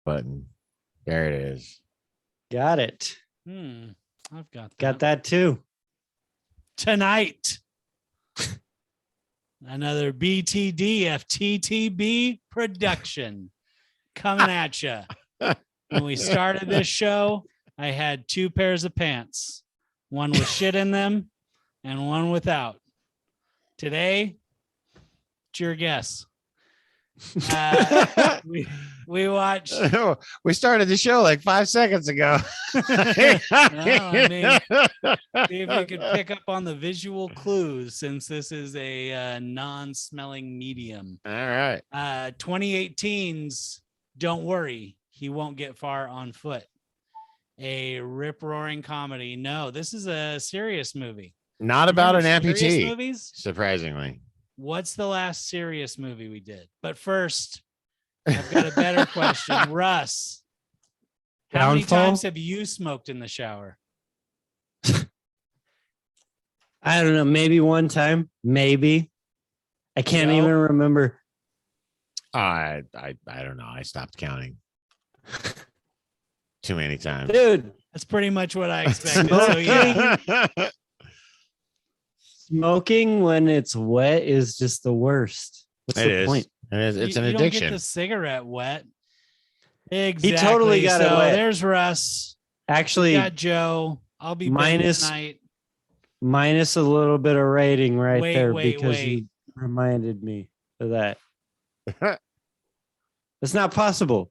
button. There it is. Got it. I've got that. Got that too. Tonight. Another BTDFTTB production coming at you. When we started this show, I had 2 pairs of pants, one with shit in them and one without. Today, it's your guess. We watched. We started the show like 5 seconds ago. See if you could pick up on the visual clues, since this is a non-smelling medium. All right. 2018's Don't Worry, He Won't Get Far on Foot. A rip-roaring comedy. No, this is a serious movie. Not about an amputee. Movies? Surprisingly. What's the last serious movie we did? But first, I've got a better question. Russ, how many times have you smoked in the shower? I don't know. Maybe one time. Maybe. I can't even remember. I don't know. I stopped counting. Too many times. Dude. That's pretty much what I expected. So, yeah. Smoking when it's wet is just the worst. What's the point? It is. It's an addiction. You don't get the cigarette wet. Exactly. He totally got it wet. There's Russ. Actually, you got Joe. I'll be minus tonight. Minus a little bit of rating because you reminded me of that. It's not possible.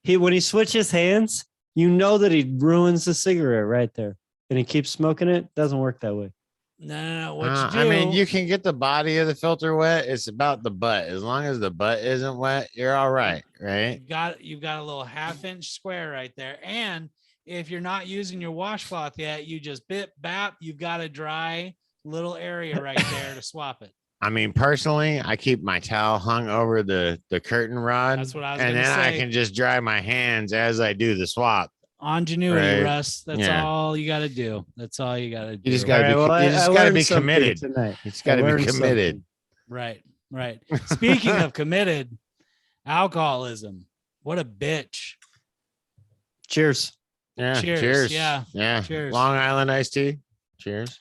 When he switches hands, you know that he ruins the cigarette right there, and he keeps smoking it. Doesn't work that way. No. What you do? I mean, you can get the body of the filter wet. It's about the butt. As long as the butt isn't wet, you're all right, right? You've got a little 1/2-inch square right there. And if you're not using your washcloth yet, you just bap. You've got a dry little area right there to swap it. I mean, personally, I keep my towel hung over the curtain rod. That's what I was and then say. I can just dry my hands as I do the swap. Ingenuity, right? Russ. That's all you got to do. That's all you got to do. You just got to be committed. Tonight. You just got to be committed. Right. Speaking of committed, alcoholism. What a bitch. Cheers. Yeah. Cheers. Yeah. Cheers. Long Island iced tea. Cheers.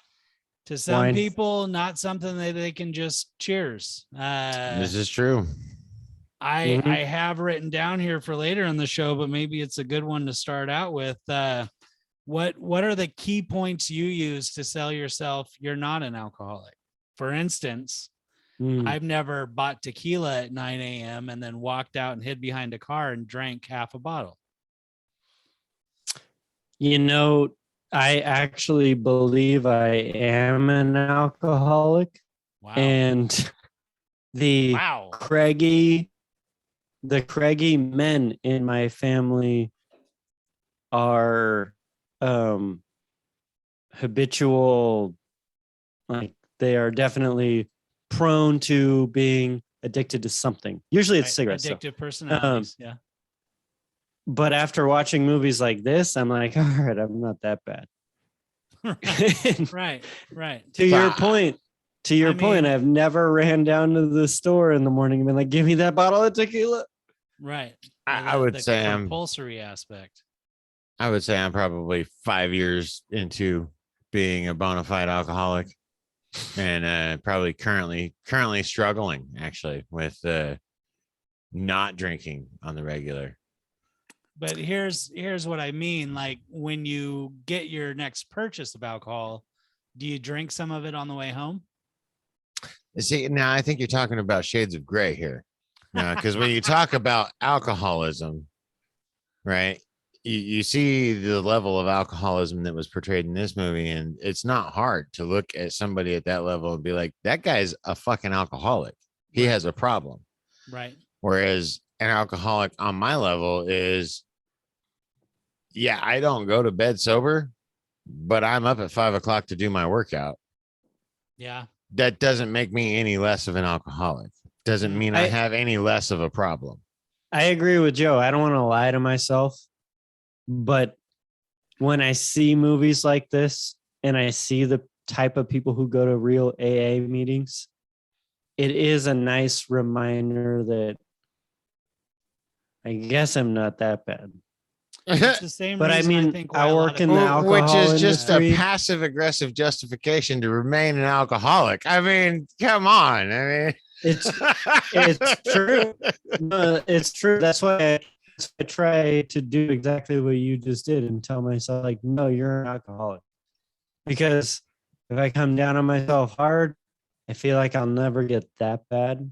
To some people, not something that they can just cheers. This is true. I have written down here for later in the show, but maybe it's a good one to start out with. What are the key points you use to sell yourself you're not an alcoholic? For instance, I've never bought tequila at 9 a.m. and then walked out and hid behind a car and drank half a bottle. You know, I actually believe I am an alcoholic. Wow. And the Craigie men in my family are habitual, like they are definitely prone to being addicted to something. Usually it's cigarettes. Addictive personalities. Yeah. But after watching movies like this, I'm like, all right, I'm not that bad. Right. To your point, I've never ran down to the store in the morning and been like, give me that bottle of tequila. Right. I would say I'm compulsory aspect. I would say I'm probably 5 years into being a bona fide alcoholic, and probably currently struggling actually with not drinking on the regular. But here's what I mean. Like when you get your next purchase of alcohol, do you drink some of it on the way home? See, now I think you're talking about shades of gray here. Now, because when you talk about alcoholism, right, you see the level of alcoholism that was portrayed in this movie, and it's not hard to look at somebody at that level and be like, that guy's a fucking alcoholic. He has a problem. Right. Whereas an alcoholic on my level is, yeah, I don't go to bed sober, but I'm up at 5 o'clock to do my workout. Yeah. That doesn't make me any less of an alcoholic. Doesn't mean I have any less of a problem. I agree with Joe. I don't want to lie to myself, but when I see movies like this and I see the type of people who go to real AA meetings, it is a nice reminder that I guess I'm not that bad. It's the same But I reason mean, think why I a lot work of in the people- Which alcohol is just a industry. passive aggressive justification to remain an alcoholic. I mean, come on. I mean, It's true. No, it's true. That's why I try to do exactly what you just did and tell myself, like, no, you're an alcoholic. Because if I come down on myself hard, I feel like I'll never get that bad.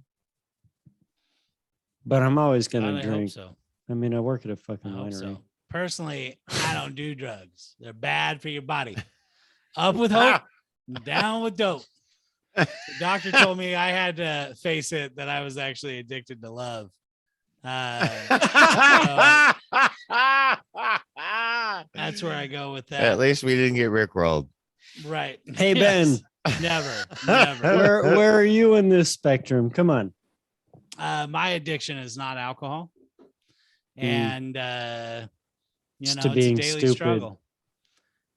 But I'm always God, gonna I hope drink. so. I mean, I work at a I fucking hope winery. so. Personally, I don't do drugs. They're bad for your body. Up with hope, down with dope. The doctor told me I had to face it that I was actually addicted to love. That's where I go with that. At least we didn't get rickrolled. Right. Hey, Yes. Never. Where are you in this spectrum? Come on. My addiction is not alcohol. And It's you to know, it's a being daily stupid. struggle.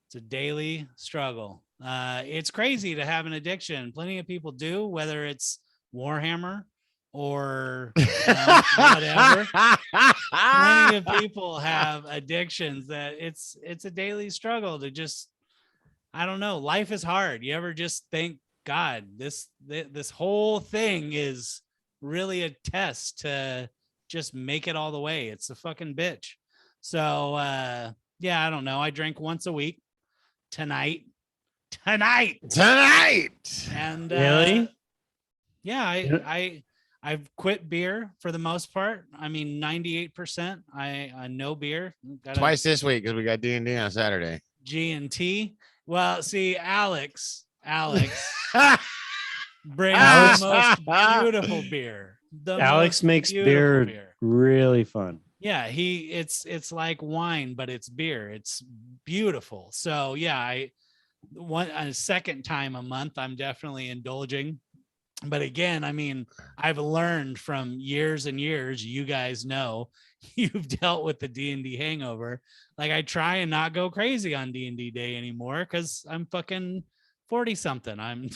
It's a daily struggle. It's crazy to have an addiction. Plenty of people do, whether it's Warhammer or whatever. Plenty of people have addictions that it's a daily struggle to just, I don't know. Life is hard. You ever just think, God, this whole thing is really a test to just make it all the way. It's a fucking bitch. So yeah, I don't know. I drink once a week. Tonight. And Really? yeah, I've quit beer for the most part. I mean, 98%. I no beer. Got Twice this week because we got D&D on Saturday. G&T. Well, see, Alex brings Alex- the most beautiful beer. Alex makes beer really fun. Yeah, it's like wine, but it's beer. It's beautiful. So yeah, a second time a month, I'm definitely indulging. But again, I mean, I've learned from years and years, you guys know, you've dealt with the D&D hangover. Like, I try and not go crazy on D&D day anymore because I'm fucking 40 something. I'm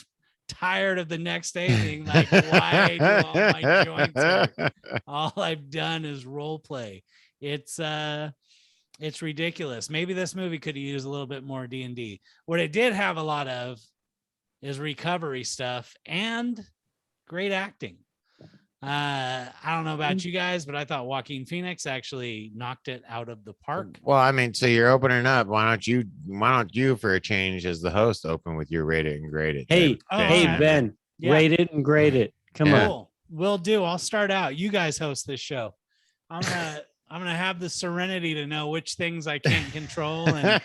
tired of the next day being like, why do all my joints hurt? All I've done is role play. It's ridiculous. Maybe this movie could use a little bit more D&D. What it did have a lot of is recovery stuff and great acting. I don't know about you guys, but I thought Joaquin Phoenix actually knocked it out of the park. Well, I mean, so you're opening up. Why don't you for a change as the host open with your rate it and grade it? Hey, Ben, Yeah. rate it and grade it. Come on. Cool. Will do. I'll start out. You guys host this show. I'm gonna have the serenity to know which things I can't control and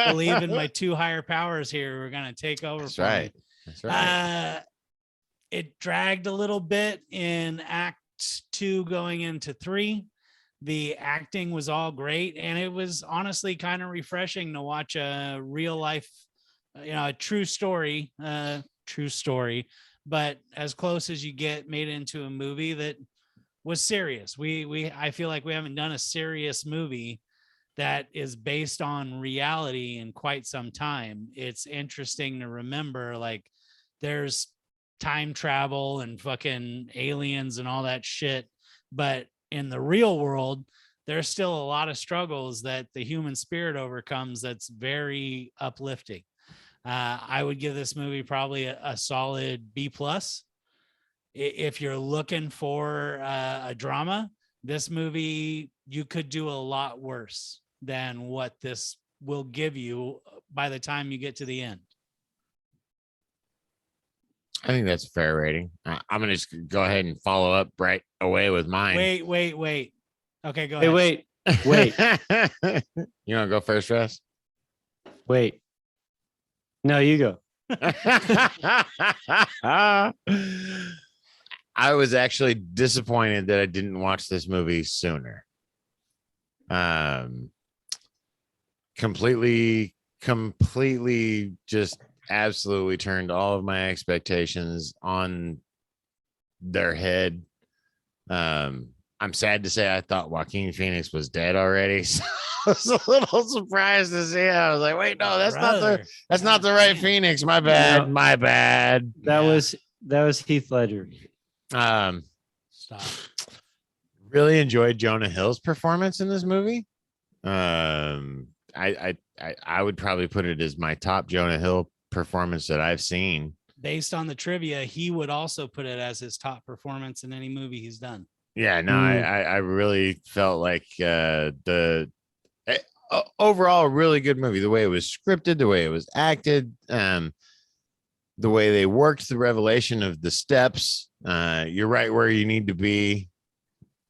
believe in my two higher powers here. We're gonna take over. That's right. That's right. It dragged a little bit in Act 2 going into 3. The acting was all great, and it was honestly kind of refreshing to watch a real life, a true story, but as close as you get made into a movie that was serious. I feel like we haven't done a serious movie that is based on reality in quite some time. It's interesting to remember, like, there's time travel and fucking aliens and all that shit, but in the real world, there's still a lot of struggles that the human spirit overcomes. That's very uplifting. I would give this movie probably a solid B+. If you're looking for a drama, this movie, you could do a lot worse than what this will give you by the time you get to the end. I think that's a fair rating. I'm gonna just go ahead and follow up right away with mine. Wait. Okay, go ahead. Wait. You want to go first, Russ? Wait. No, you go. I was actually disappointed that I didn't watch this movie sooner. Completely just absolutely turned all of my expectations on their head. I'm sad to say I thought Joaquin Phoenix was dead already. So I was a little surprised to see it. I was like, wait, no, that's not the right Phoenix. My bad. No. My bad. That was Heath Ledger. Stop. Really enjoyed Jonah Hill's performance in this movie. I would probably put it as my top Jonah Hill performance that I've seen. Based on the trivia, he would also put it as his top performance in any movie he's done. Yeah, no, I really felt like overall a really good movie. The way it was scripted, the way it was acted, the way they worked the revelation of the steps. You're right where you need to be.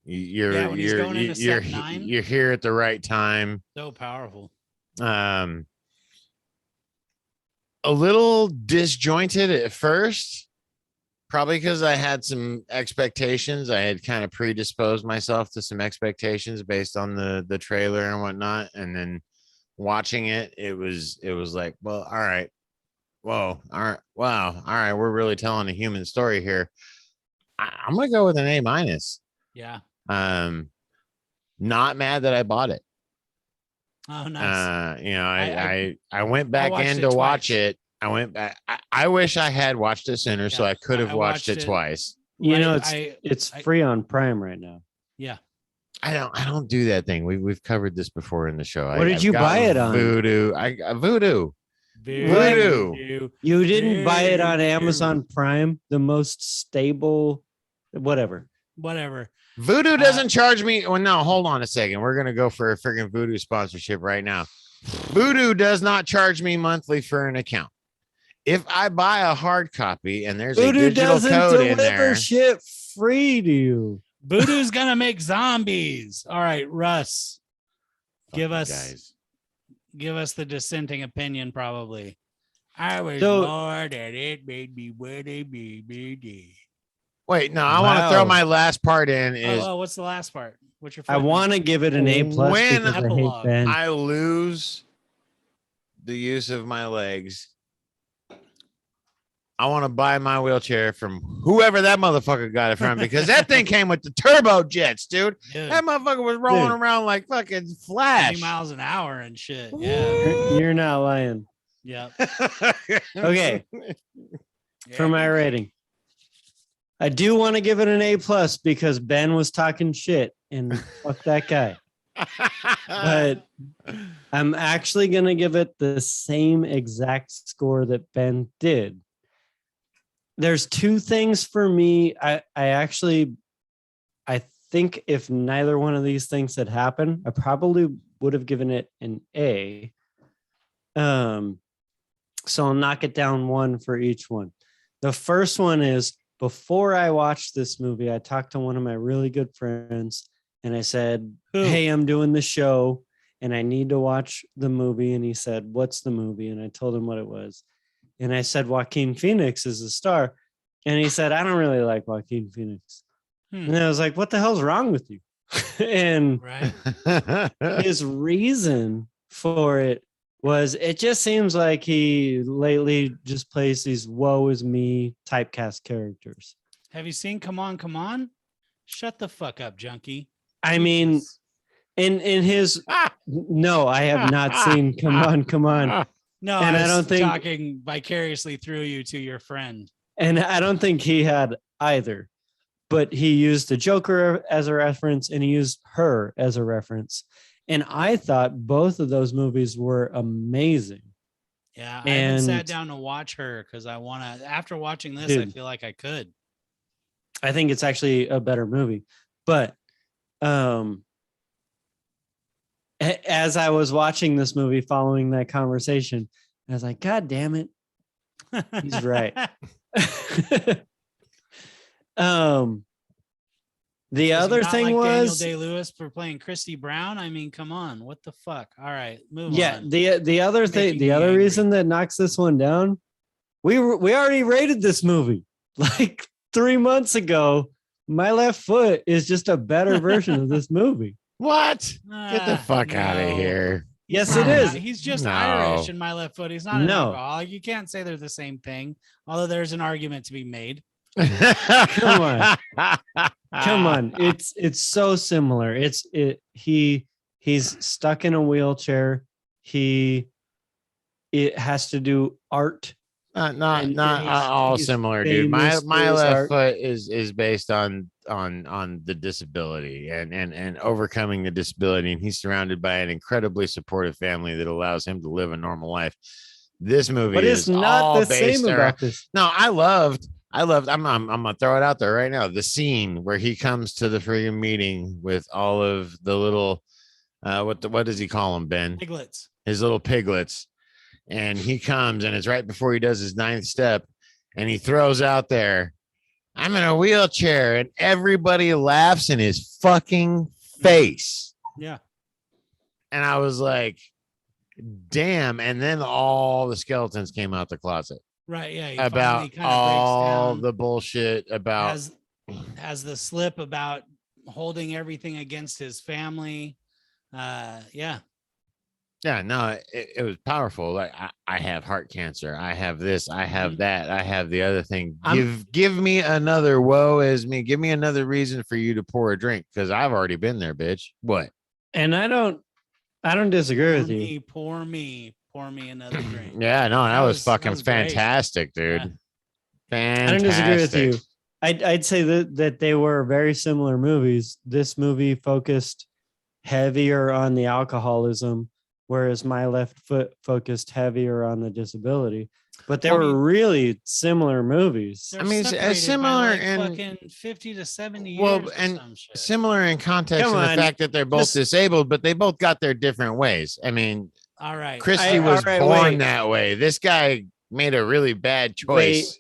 You're here at the right time. So powerful. A little disjointed at first, probably because I had some expectations. I had kind of predisposed myself to some expectations based on the trailer and whatnot, and then watching it, it was like, well, all right, whoa, all right, wow, all right, we're really telling a human story here. I'm gonna go with an A-. Yeah. Not mad that I bought it. Oh, nice. I went back in to watch it. I went back. I wish I had watched it sooner, so I could have watched it twice. It's free on Prime right now. Yeah. I don't do that thing. We've covered this before in the show. What did you buy it on? Voodoo. Voodoo. You didn't buy it on Amazon Prime, the most stable, whatever. Voodoo doesn't charge me. Well, no, hold on a second. We're gonna go for a freaking Voodoo sponsorship right now. Voodoo does not charge me monthly for an account. If I buy a hard copy and there's Voodoo a digital code in there, shit free to you. Voodoo's gonna make zombies. All right, Russ, give us the dissenting opinion. Probably, I was bored and it made me what it made me. Wait, no, I want to throw my last part in. What's the last part? What's your? I want to give it an A+ when I hate Ben. I lose the use of my legs, I want to buy my wheelchair from whoever that motherfucker got it from, because that thing came with the turbo jets, dude. That motherfucker was rolling around like fucking Flash. 20 miles an hour and shit. Yeah. You're not lying. Yeah. Okay. For my rating, I do want to give it an A+ because Ben was talking shit and fuck that guy. But I'm actually going to give it the same exact score that Ben did. There's two things for me. I think if neither one of these things had happened, I probably would have given it an A. So I'll knock it down one for each one. The first one is, before I watched this movie, I talked to one of my really good friends and I said, hey, I'm doing the show and I need to watch the movie. And he said, what's the movie? And I told him what it was. And I said, Joaquin Phoenix is the star. And he said, I don't really like Joaquin Phoenix. And I was like, what the hell's wrong with you? And his reason for it was, it just seems like he lately just plays these woe is me typecast characters. Have you seen Come On, Come On? Shut the fuck up, junkie. I mean, in his no, I have not seen Come On, Come On. No, and I don't think talking vicariously through you to your friend. And I don't think he had either. But he used the Joker as a reference and he used Her as a reference. And I thought both of those movies were amazing. Yeah, I haven't sat down to watch Her because I want to. After watching this, I feel like I could. I think it's actually a better movie. But as I was watching this movie following that conversation, I was like, God damn it. He's right. The other thing like was Daniel Day-Lewis for playing Christy Brown. I mean, come on, what the fuck? All right, move on. Yeah, the other thing, the other reason that knocks this one down, we already rated this movie like 3 months ago. My Left Foot is just a better version of this movie. What? Get the fuck out of here. Yes, it is. He's just Irish in My Left Foot. He's not an alcoholic. You can't say they're the same thing, although there's an argument to be made. Come on. It's so similar. He's stuck in a wheelchair. It has to do art. Not all similar, dude. My Left Foot is based on on the disability and overcoming the disability, and he's surrounded by an incredibly supportive family that allows him to live a normal life. This movie What is is not all the based same around. about this? No, I loved. I'm gonna throw it out there right now. The scene where he comes to the friggin' meeting with all of the little, what does he call them, Ben? Piglets. His little piglets, and he comes, and it's right before he does his ninth step, and he throws out there, "I'm in a wheelchair," and everybody laughs in his fucking face. Yeah. And I was like, damn. And then all the skeletons came out the closet Right. Yeah. He about finally kind of all breaks down, the bullshit about. has the slip about holding everything against his family. Yeah. Yeah, no, it was powerful. Like I have heart cancer. I have this. I have that. I have the other thing. Give me another woe as me. Give me another reason for you to pour a drink, because I've already been there, bitch. What? And I don't disagree with you. Pour me another drink. Yeah, no, that was fucking was great. fantastic, dude. Yeah. Fantastic. I don't disagree with you. I'd say that they were very similar movies. This movie focused heavier on the alcoholism, whereas My Left Foot focused heavier on the disability. But they were really similar movies. They're I mean, separated similar by like in fucking 50 to 70 years. well, or and some shit. similar in context Come in the on, fact that they're both disabled, but they both got their different ways. I mean, All right. Christy was born that way. This guy made a really bad choice.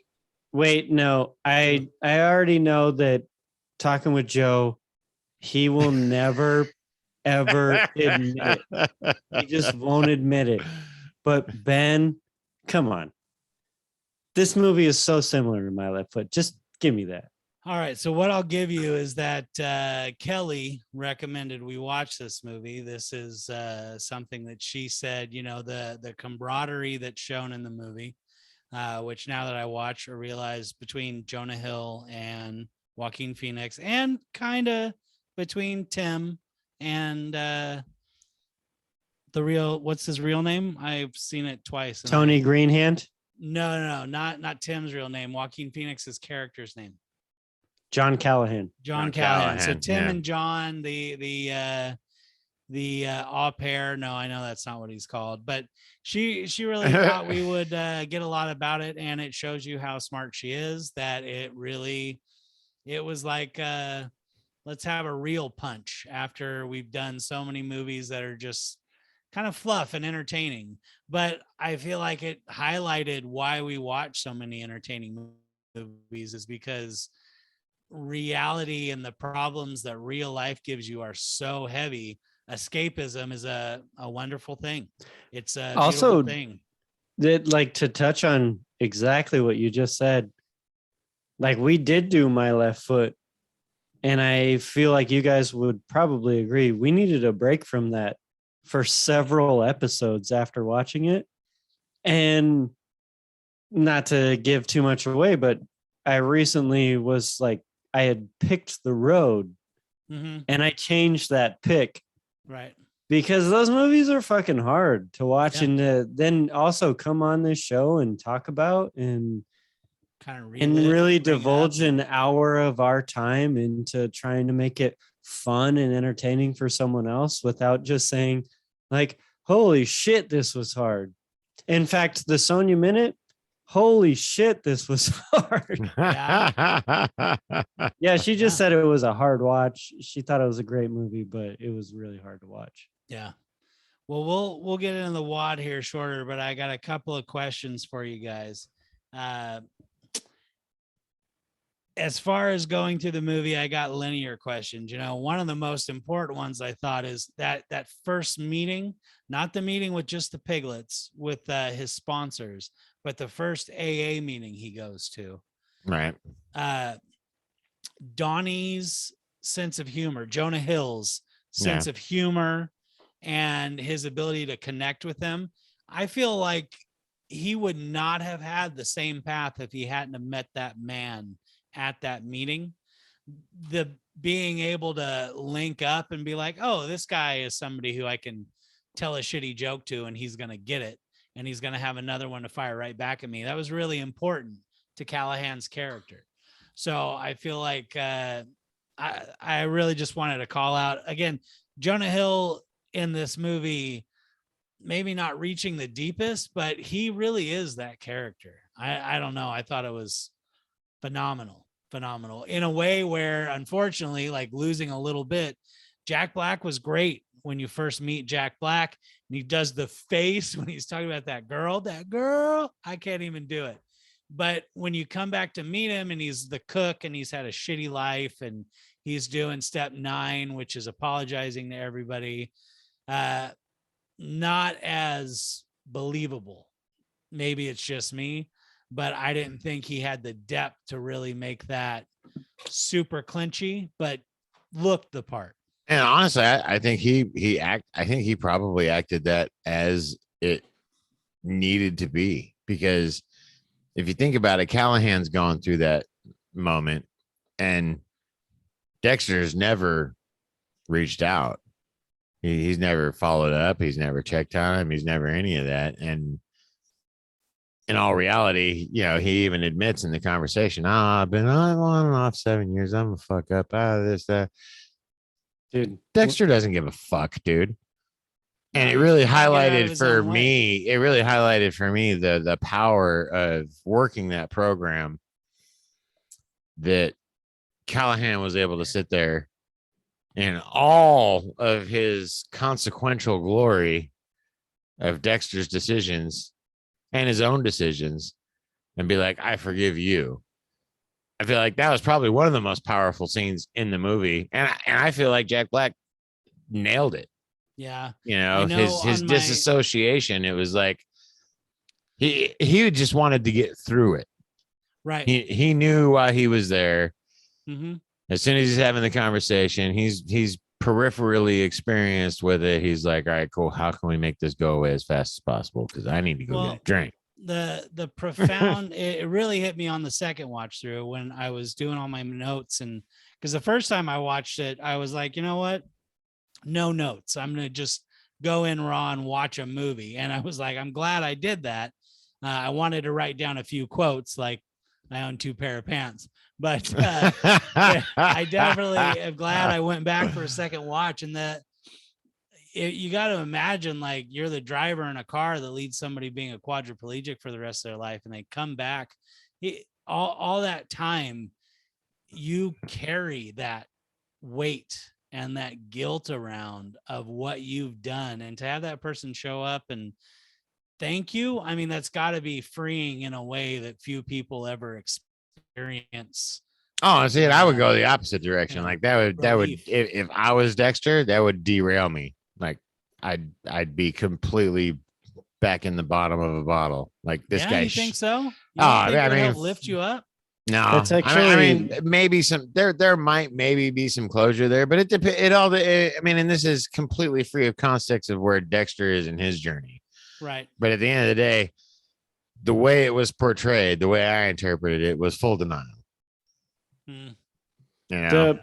Wait, no. I already know that talking with Joe, he will never ever admit it. He just won't admit it. But Ben, come on. This movie is so similar to My Left Foot. Just give me that. All right. So what I'll give you is that Kelly recommended we watch this movie. This is something that she said, you know, the camaraderie that's shown in the movie, which now that I watch or realize between Jonah Hill and Joaquin Phoenix, and kind of between Tim and what's his real name? I've seen it twice. Tony Greenhand? No, not Tim's real name. Joaquin Phoenix's character's name. John Callahan. John Callahan. So Tim and John, the au pair. No, I know that's not what he's called, but she really thought we would get a lot about it, and it shows you how smart she is. That it was like let's have a real punch after we've done so many movies that are just kind of fluff and entertaining. But I feel like it highlighted why we watch so many entertaining movies, is because reality and the problems that real life gives you are so heavy. Escapism is a wonderful thing. It's a also beautiful thing. That, like, to touch on exactly what you just said, like, we did do My Left Foot, and I feel like you guys would probably agree we needed a break from that for several episodes after watching it. And not to give too much away, but I recently was like, I had picked the road and I changed that pick. Right. Because those movies are fucking hard to watch, and then also come on this show and talk about and kind of really divulge an hour of our time into trying to make it fun and entertaining for someone else without just saying like, holy shit, this was hard. In fact, the Sonia Minute, holy shit, this was hard. Yeah, she just said it was a hard watch. She thought it was a great movie, but it was really hard to watch. Yeah. Well, we'll get into the wad here shorter, but I got a couple of questions for you guys. As far as going through the movie, I got linear questions. You know, one of the most important ones I thought is that first meeting, not the meeting with just the piglets with his sponsors, but the first AA meeting he goes to. Right. Donnie's sense of humor, Jonah Hill's sense of humor, and his ability to connect with them. I feel like he would not have had the same path if he hadn't have met that man at that meeting. The being able to link up and be like, oh, this guy is somebody who I can tell a shitty joke to and he's going to get it. And he's going to have another one to fire right back at me. That was really important to Callahan's character. So I feel like I really just wanted to call out again, Jonah Hill in this movie, maybe not reaching the deepest, but he really is that character. I don't know. I thought it was phenomenal in a way where, unfortunately, like losing a little bit, Jack Black was great when you first meet Jack Black, and he does the face when he's talking about that girl, I can't even do it. But when you come back to meet him and he's the cook and he's had a shitty life and he's doing step 9, which is apologizing to everybody, not as believable. Maybe it's just me, but I didn't think he had the depth to really make that super clinchy, but looked the part. And honestly, I think I think he probably acted that as it needed to be, because if you think about it, Callahan's gone through that moment and Dexter's never reached out. He's never followed up. He's never checked on him. He's never any of that. And in all reality, you know, he even admits in the conversation, I've been on and off 7 years. I'm a fuck up out of this, that. Dude, Dexter doesn't give a fuck, dude. And it really highlighted for me, the power of working that program, that Callahan was able to sit there in all of his consequential glory of Dexter's decisions and his own decisions and be like, I forgive you. I feel like that was probably one of the most powerful scenes in the movie. And I feel like Jack Black nailed it. Yeah. You know, his disassociation, it was like he just wanted to get through it. Right. He knew why he was there. Mm-hmm. As soon as he's having the conversation, he's peripherally experienced with it. He's like, all right, cool. How can we make this go away as fast as possible? Because I need to go get a drink. The profound, it really hit me on the second watch through when I was doing all my notes. And because the first time I watched it, I was like, you know what? No notes. I'm going to just go in raw and watch a movie. And I was like, I'm glad I did that. I wanted to write down a few quotes, like I own 2 pair of pants, but I definitely am glad I went back for a second watch. And that you got to imagine, like, you're the driver in a car that leads somebody being a quadriplegic for the rest of their life, and they come back all that time, you carry that weight and that guilt around of what you've done. And to have that person show up and thank you, I mean, that's got to be freeing in a way that few people ever experience. Oh, see, I would go the opposite direction. Like that would, if I was Dexter, that would derail me. Like I'd be completely back in the bottom of a bottle. Like this guy. You think so? You I mean, help lift you up. No, that's actually, I mean, maybe there might maybe be some closure there, but I mean, and this is completely free of context of where Dexter is in his journey. Right. But at the end of the day, the way it was portrayed, the way I interpreted it, was full denial. You know?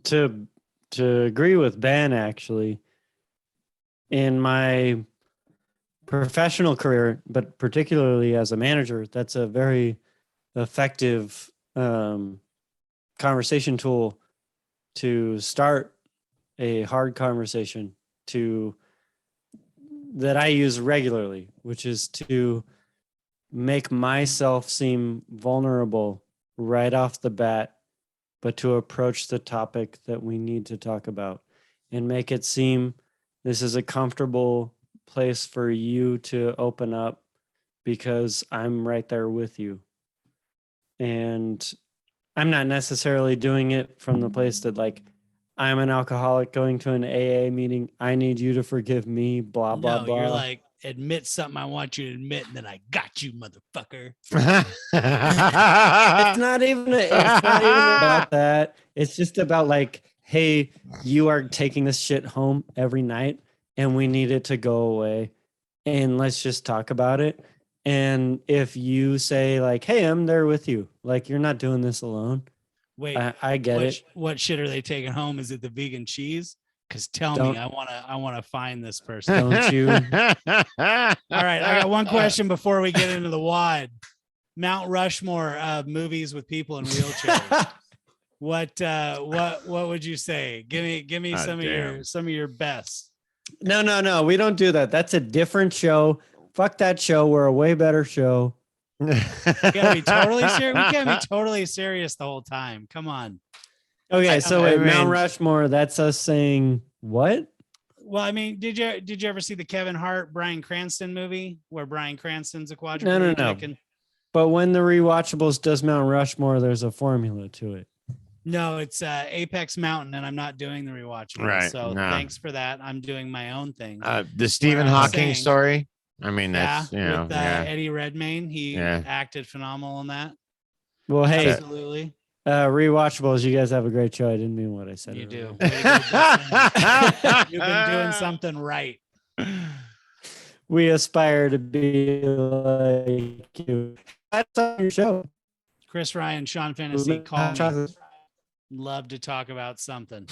To agree with Ben, actually, in my professional career, but particularly as a manager, that's a very effective conversation tool to start a hard conversation that I use regularly, which is to make myself seem vulnerable right off the bat, but to approach the topic that we need to talk about and make it seem this is a comfortable place for you to open up because I'm right there with you. And I'm not necessarily doing it from the place that, like, I'm an alcoholic going to an AA meeting. I need you to forgive me, blah, blah, blah. You're like, admit something I want you to admit, and then I got you, motherfucker. It's not even about that. It's just about, like, hey, you are taking this shit home every night and we need it to go away. And let's just talk about it. And if you say, like, hey, I'm there with you, like, you're not doing this alone. Wait, I get it. What shit are they taking home? Is it the vegan cheese? Because tell me, I want to find this person. Don't you? All right, I got one question before we get into the wad. Mount Rushmore movies with people in wheelchairs. what would you say? Give me Ah, some of your best. No. We don't do that. That's a different show. Fuck that show. We're a way better show. We gotta be totally serious. We can't be totally serious the whole time. Come on. Okay, so wait, Mount mean- Rushmore. That's us saying what? Well, I mean, did you ever see the Kevin Hart Bryan Cranston movie where Bryan Cranston's a quadriplegic? No. But when the rewatchables does Mount Rushmore, there's a formula to it. No, it's Apex Mountain, and I'm not doing the rewatchable. Right, So no. thanks for that. I'm doing my own thing. The Stephen I'm Hawking saying- story. I mean, that's with Eddie Redmayne. He acted phenomenal in that. Well, hey, Absolutely. rewatchables, you guys have a great show. I didn't mean what I said. You do. earlier. Way to go, Justin. You've been doing something right. We aspire to be like you. That's on your show. Chris Ryan, Sean Fantasy, call me. Love to talk about something,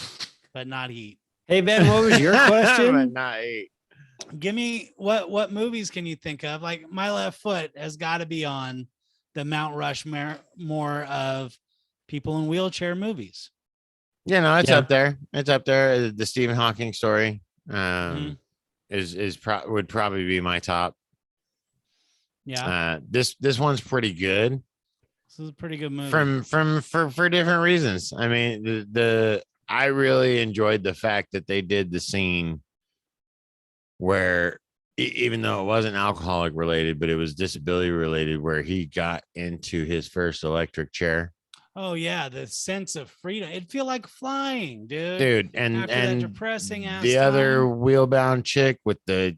but not eat. Hey Ben, what was your question? But not eight. Give me what movies can you think of? Like My Left Foot has got to be on the Mount Rushmore of people in wheelchair movies. Yeah, no, it's Yeah. up there. It's up there. The Stephen Hawking story Mhm. would probably be my top. Yeah, This one's pretty good this is a pretty good movie. for different reasons. I mean, the I really enjoyed the fact that they did the scene where even though it wasn't alcoholic related, but it was disability related, where he got into his first electric chair. Oh yeah, the sense of freedom. It'd feel like flying, dude. Dude, and After that and depressing ass the other time. wheel-bound chick with the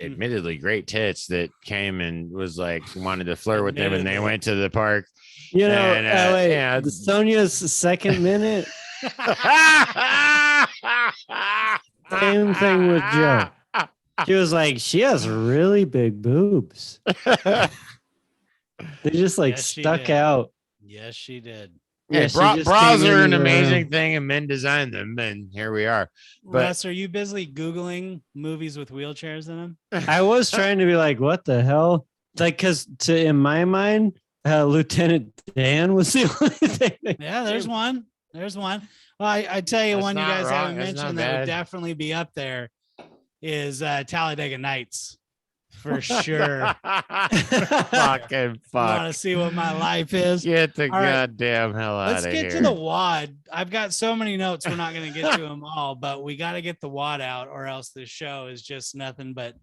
admittedly great tits that came and was like wanted to flirt with him, and they Admittedly. went to the park. You know, And, wait, yeah. Sonia's second minute. Same thing with Joe. She was like, she has really big boobs. They just like Yes, she stuck did. out. Yes, she did. Yeah, she just bras came are in an and amazing around. thing, and men design them, and here we are. But- Russ, are you busy Googling movies with wheelchairs in them? I was trying to be like, what the hell? Like, because in my mind, Lieutenant Dan was the only thing. that Yeah, there's came- one. There's one. Well, I tell you, That's one you not guys wrong. haven't That's not mentioned that would bad. definitely be up there is Talladega Nights for sure. Fucking Want fuck. to see what my life is? Get the All right. goddamn hell out Let's of get here. to the wad. I've got so many notes. We're not going to get to them all, but we got to get the wad out, or else this show is just nothing but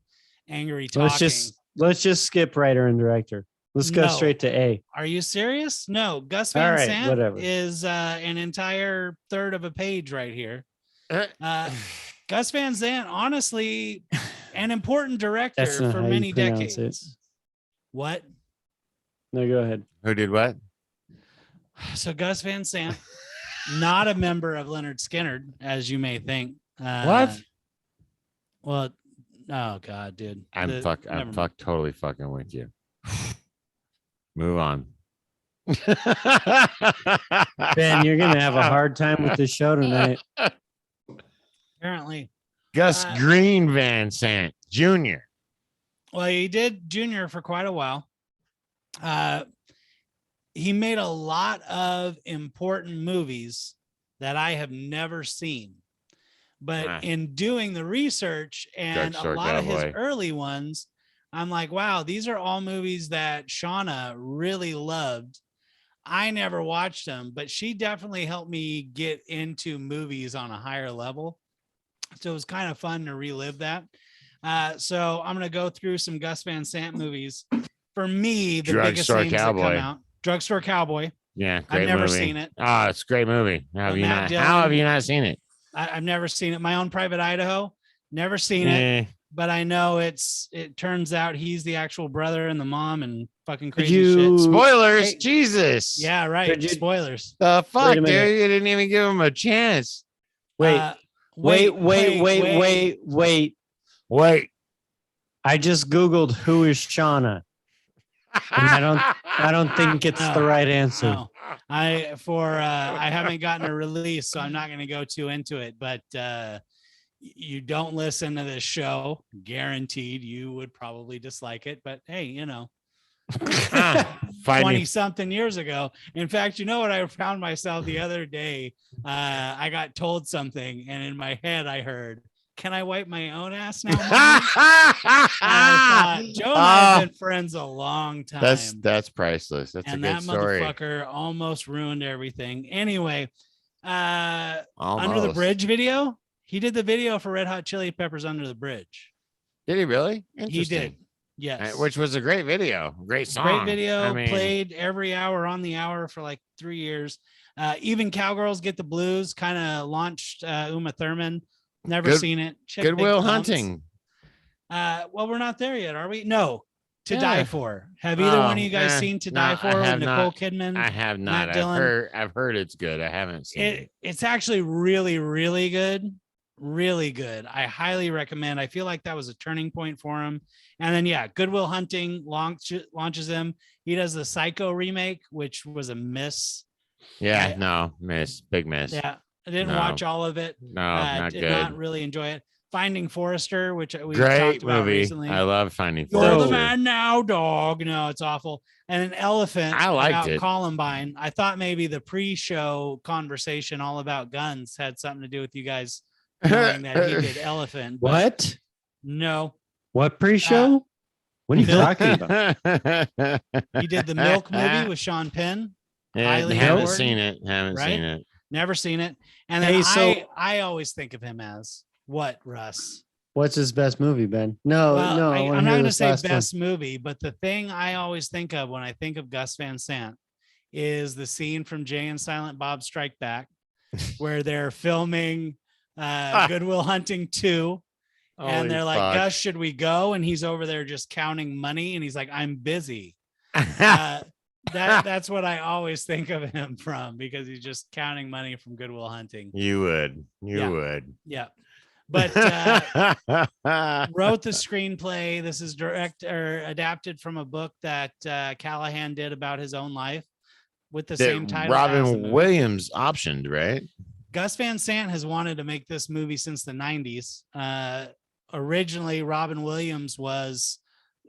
angry talking. Let's just skip writer and director. Let's go No. straight to A. Are you serious? No, Gus All Van right, Sant whatever. is an entire third of a page right here. Gus Van Sant, honestly, an important director That's not for how you many pronounce decades. What? No, go ahead. Who did what? So Gus Van Sant, not a member of Leonard Skinner, as you may think. What? Well, oh god, dude. I'm never mind. totally fucking with you. Move on. Ben, you're gonna have a hard time with this show tonight. Apparently. Gus Uh, Green Van Sant Jr. Well, he did junior for quite a while. He made a lot of important movies that I have never seen. But Ah. in doing the research and Drugstore a lot of his Cowboy. early ones, I'm like, wow, these are all movies that Shauna really loved. I never watched them, but she definitely helped me get into movies on a higher level. So it was kind of fun to relive that. So I'm going to go through some Gus Van Sant movies. For me, the biggest Drugstore names that Cowboy. come out. Drugstore Cowboy. Yeah, great never movie. seen it. Oh, it's a great movie. How have you Matt not? How have Dillon. you not seen it? I've never seen it. My Own Private Idaho. Never seen it. Eh, But I know it turns out he's the actual brother and the mom and fucking Did crazy you- shit. spoilers, Hey. Jesus. Yeah, right. Did you- Spoilers. The fuck, Wait a dude? minute. You didn't even give him a chance. Wait, Wait. wait. Wait. I just Googled who is Shauna. And I don't think it's the No. right answer. No, I haven't gotten a release, so I'm not going to go too into it. But you don't listen to this show, guaranteed you would probably dislike it. But hey, 20 Fighting. something years ago. In fact, you know what? I found myself the other day. I got told something, and in my head, I heard, "Can I wipe my own ass now, Mommy?" I thought, Joe and I have been friends a long time. That's priceless. That's and a good that story. motherfucker almost ruined everything. Anyway, Under the Almost. Bridge video. He did the video for Red Hot Chili Peppers Under the Bridge. Did he really? He Interesting. did. Yes. Which was a great video. Great song. Great video. I mean, Played every hour on the hour for like 3 years. Even Cowgirls Get the Blues kind of launched Uma Thurman. Never seen it. Good Will Hunting. Well, we're not there yet, are we? No. To Yeah. Die For. Have either one of you guys seen To Die For with Nicole Kidman? I have not. Matt Dillon? I've heard it's good. I haven't seen it. It's actually really, really good. Really good. I highly recommend. I feel like that was a turning point for him. And then, yeah, Good Will Hunting launches him. He does the Psycho remake, which was a miss. Yeah, big miss. Yeah, I didn't watch all of it. No, not did good. not really enjoy it. Finding Forrester, which we Great talked about movie. recently. I love Finding You're Forrester. the man now, dog. No, it's awful. And an Elephant. I liked about it. Columbine. I thought maybe the pre-show conversation all about guns had something to do with you guys knowing that he did Elephant. but What? No, What pre-show? What are you talking about? he did the Milk movie with Sean Penn. Highly haven't important, seen it. Haven't right? seen it. Never seen it. And then Hey, so- I always think of him as what, Russ? What's his best movie, Ben? No, Well, no. I'm not going to say best movie, but the thing I always think of when I think of Gus Van Sant is the scene from Jay and Silent Bob Strike Back, where they're filming Good Will Hunting 2. And they're like, Gus, should we go? And he's over there just counting money. And he's like, I'm busy. That's what I always think of him from, because he's just counting money from Good Will Hunting. You would. Yeah. But wrote the screenplay. This is adapted from a book that Callahan did about his own life with the same title. Robin Williams optioned, right? Gus Van Sant has wanted to make this movie since the 90s. Originally, Robin Williams was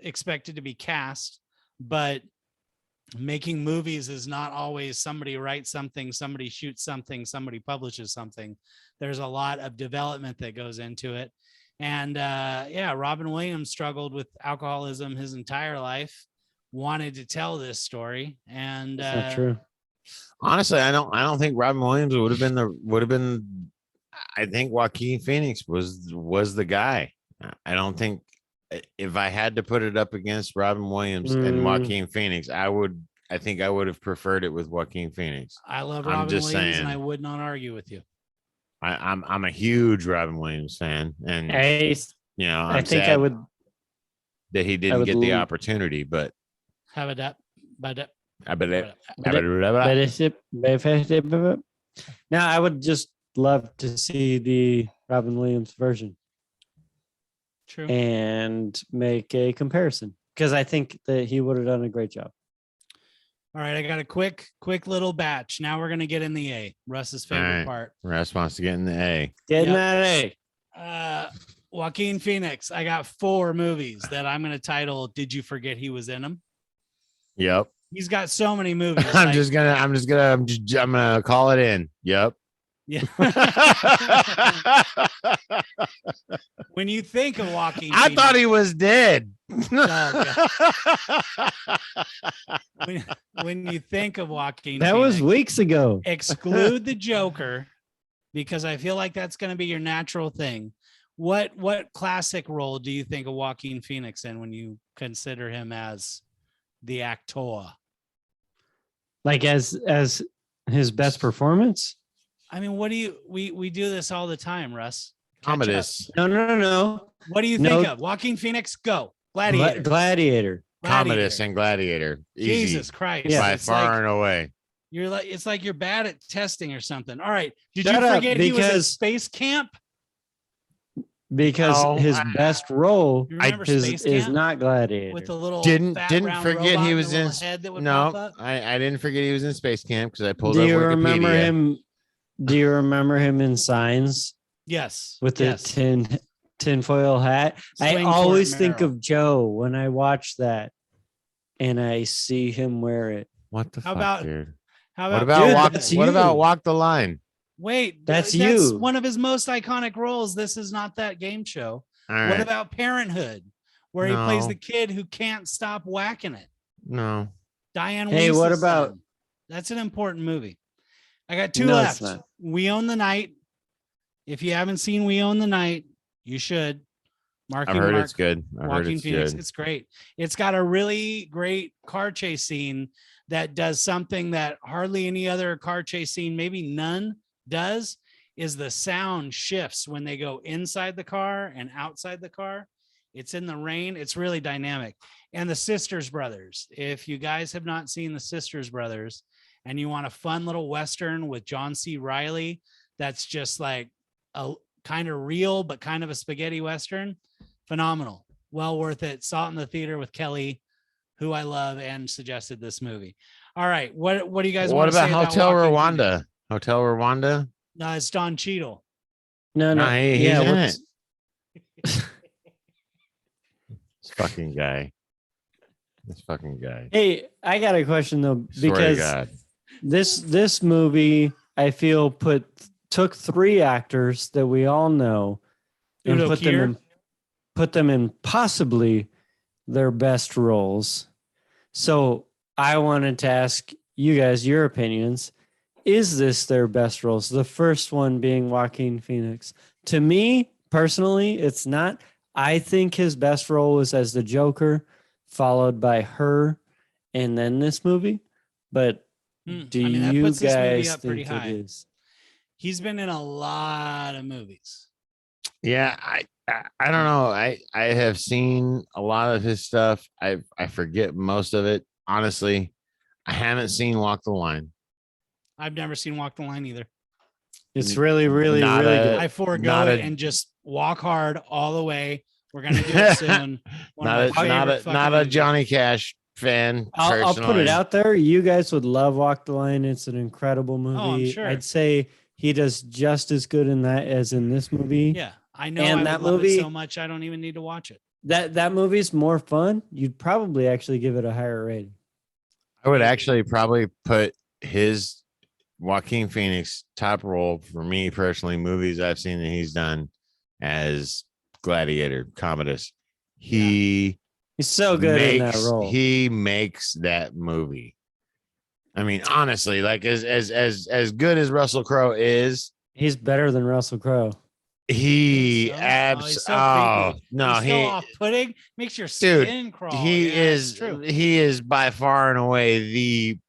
expected to be cast, but making movies is not always somebody writes something, somebody shoots something, somebody publishes something. There's a lot of development that goes into it. And Robin Williams struggled with alcoholism his entire life, wanted to tell this story. And That's not true. Honestly, I don't think Robin Williams would have been. I think Joaquin Phoenix was the guy. I don't think, if I had to put it up against Robin Williams and Joaquin Phoenix, I think I would have preferred it with Joaquin Phoenix. I love Robin Williams, and I would not argue with you. I'm a huge Robin Williams fan, and I think I would that he didn't get the opportunity, but have it up. Now I would just love to see the Robin Williams version. True. And make a comparison, because I think that he would have done a great job. All right, I got a quick little batch. Now we're gonna get in the A, Russ's favorite part. Russ wants to get in the A. Get in that A. Joaquin Phoenix. I got 4 movies that I'm gonna title "Did You Forget He Was in Them?" Yep. He's got so many movies. I'm gonna call it in. Yep. Yeah. When you think of Joaquin I Phoenix, thought he was dead. when you think of Joaquin that Phoenix, was weeks ago. exclude the Joker, because I feel like that's going to be your natural thing. What classic role do you think of Joaquin Phoenix in when you consider him as the actor? Like as his best performance? I mean, what do you we do this all the time, Russ? Commodus. No. What do you think of Joaquin Phoenix? Go. Gladiator. Commodus and Gladiator. Easy. Jesus Christ. Yeah. By It's far like, and away. you're like, it's like you're bad at testing or something. All right. Did Shut you up, forget he was at because- Space Camp? Because No, his best role You remember is Space Camp? not Gladiator. With the little Didn't fat, didn't round forget robot he and was the in. little head that would pop No, up? I didn't forget he was in Space Camp because I pulled Do up you Wikipedia. remember him? Do you remember him in Signs Yes. with the yes. tinfoil hat? I Swing for always it, think Meryl. of Joe when I watch that. and I see him wear it. What the How fuck, about- dude? How What about about Dude, walk? that's What about you. walk the line? wait? That's That's you. one of his most iconic roles. This is not that game show. All What right. about Parenthood, where he plays No. the kid who can't stop whacking it? No. Diane. Hey, what Weiss's about- son. That's an important movie. I got two No, it's left. not. We Own the Night. If you haven't seen We Own the Night, you should. I've heard it's good. I've heard Walking it's Phoenix. good. It's great. It's got a really great car chase scene that does something that hardly any other car chase scene, maybe none, does, is the sound shifts when they go inside the car and outside the car. It's in the rain. It's really dynamic. And the Sisters Brothers. If you guys have not seen the Sisters Brothers and you want a fun little Western with John C. Reilly, that's just like a kind of real, but kind of a spaghetti Western, phenomenal. Well worth it. Saw it in the theater with Kelly, who I love and suggested this movie. All right. What do you guys What want to say about Hotel Walking Rwanda? Phoenix? Hotel Rwanda? No, it's Don Cheadle. No, No, he's in what's- This fucking guy. This fucking guy. Hey, I got a question though, Swear to because God. this movie I feel took 3 actors that we all know and Udo put them in possibly their best roles. So I wanted to ask you guys your opinions. Is this their best roles? The first one being Joaquin Phoenix. To me personally, it's not. I think his best role was as the Joker, followed by Her, and then this movie. But do that you puts this movie guys up pretty think high. it is? He's been in a lot of movies. Yeah, I don't know. I have seen a lot of his stuff. I forget most of it. Honestly, I haven't seen Walk the Line. I've never seen Walk the Line either. It's really, really, Not really a- good. I forego not it a- and just walk hard all the way. We're gonna do it soon. One Not of my favorite fucking not a movies. Johnny Cash fan. I'll put it personally. out there. You guys would love Walk the Line. It's an incredible movie. I'm sure. I'd say he does just as good in that as in this movie. Yeah, I know. And I that would love movie- it so much I don't even need to watch it. That movie's more fun. You'd probably actually give it a higher rating. I would actually probably put his Joaquin Phoenix top role for me personally, movies I've seen that he's done as Gladiator, Commodus. He He's so good in that role. He makes that movie. I mean, honestly, like as good as Russell Crowe is, He's better than Russell Crowe. he So? abs. he's so Oh creepy. no, He's he so off-putting. Makes your Dude, skin crawl. he Yeah, it's is true. he is by far and away the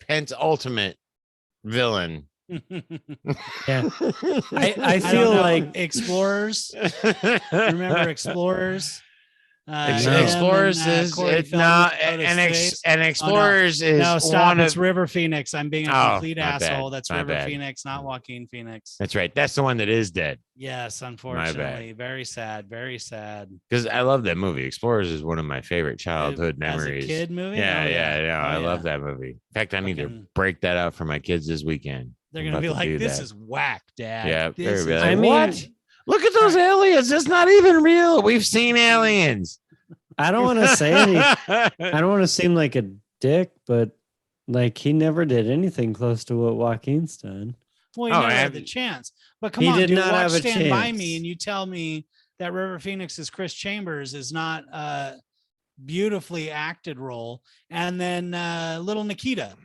penultimate villain. Yeah. I I feel don't know. like Explorers. Remember Explorers? Explorers him and, is Corey it, Feldman no, wrote his and face. Explorers is No, stop. one It's of. River Phoenix. I'm being a Oh, complete my bad. asshole. That's My River bad. Phoenix, not Joaquin Phoenix. That's right. That's the one that is dead. Yes, bad. unfortunately. Very sad. Very sad. Because I love that movie. Explorers is one of my favorite childhood memories. As a kid movie? Yeah, Oh, yeah. Oh, I yeah. love that movie. In fact, I need to Fucking- break that out for my kids this weekend. They're I'm gonna be about to like, do "This that. is whack, Dad." Yeah, This they're is gonna be like, I mean- what? Look at those aliens. It's not even real. We've seen aliens. I don't want to say any. I don't want to seem like a dick, but like he never did anything close to what Joaquin's done. Well, he Oh, never had and- the chance. But come He on, did dude, not watch have a Stand By chance. Me, and you tell me that River Phoenix's Chris Chambers is not a beautifully acted role. And then Little Nikita,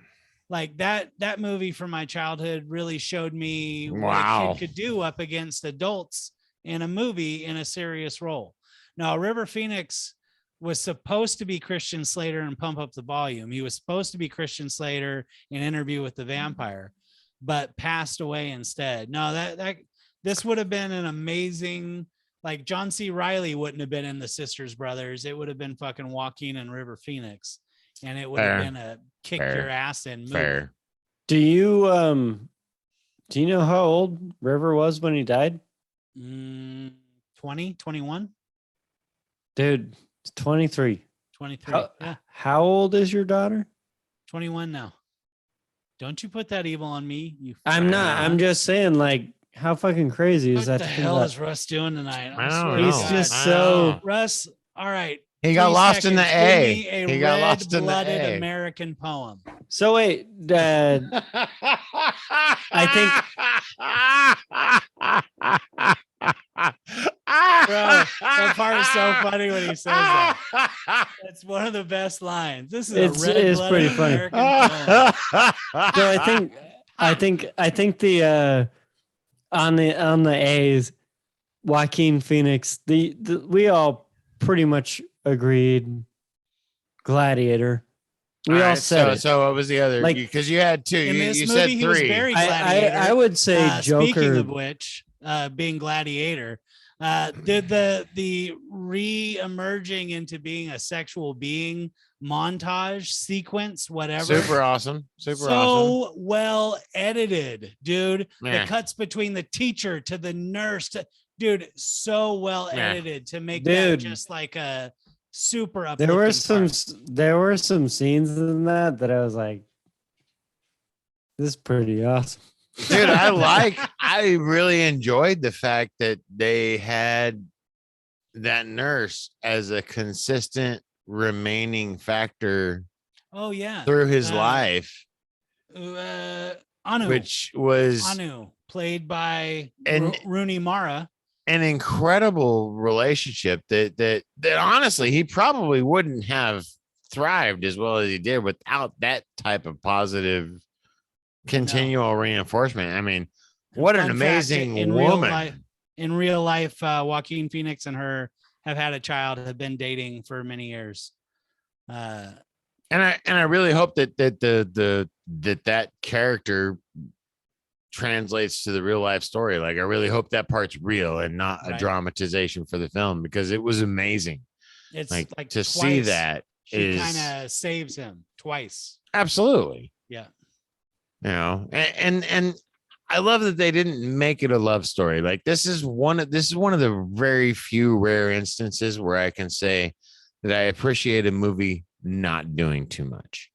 like that movie from my childhood really showed me what a Wow. kid could do up against adults in a movie in a serious role. Now, River Phoenix was supposed to be Christian Slater in Pump Up the Volume. He was supposed to be Christian Slater in Interview with the Vampire, but passed away instead. No, that this would have been an amazing, like John C. Reilly wouldn't have been in the Sisters Brothers. It would have been fucking Joaquin and River Phoenix, and it would have Fair. been a kick Fair. your ass in movie. Fair. Do you know how old River was when he died? 20, 21, Dude, it's 23. 23. How, Yeah, how old is your daughter? 21 now. Don't you put that evil on me, you. I'm not. I'm just saying, like, how fucking crazy is What that? the to think hell about? is Russ doing tonight? I don't swear know. to He's God. just I so. don't know. Russ. All right, He got 3 lost in the seconds. Give A. me a He got lost in the red-blooded A. American poem. So wait, I think Bro, that part is so funny when he says that. That's one of the best lines. This is It's a red-blooded pretty funny. American poem. so I think the on the A's, Joaquin Phoenix, the we all pretty much agreed Gladiator. We all said it. So what was the other? Like, Because you had two. In this You movie, said he was three. very Gladiator. I would say Joker. Speaking of which, being Gladiator, did the re-emerging into being a sexual being montage sequence, whatever. Super awesome. Super so awesome. well edited, dude. Yeah. The cuts between the teacher to the nurse, dude, so well Yeah. edited to make that just like a super uplifting There were some scenes in that I was like, this is pretty awesome. Dude, I really enjoyed the fact that they had that nurse as a consistent remaining factor Oh yeah, through his life, Anu, which was Anu, played by And- Rooney Mara. an incredible relationship that honestly he probably wouldn't have thrived as well as he did without that type of positive continual reinforcement. I mean, what an Fun fact, amazing in woman. real life, Joaquin Phoenix and her have had a child, have been dating for many years. And I really hope that character translates to the real life story. Like, I really hope that part's real and not a dramatization for the film, because it was amazing. It's like like to twice, see that she is kind of saves him twice. absolutely, Yeah. you know, and I love that they didn't make it a love story. Like, this is one of the very few rare instances where I can say that I appreciate a movie not doing too much.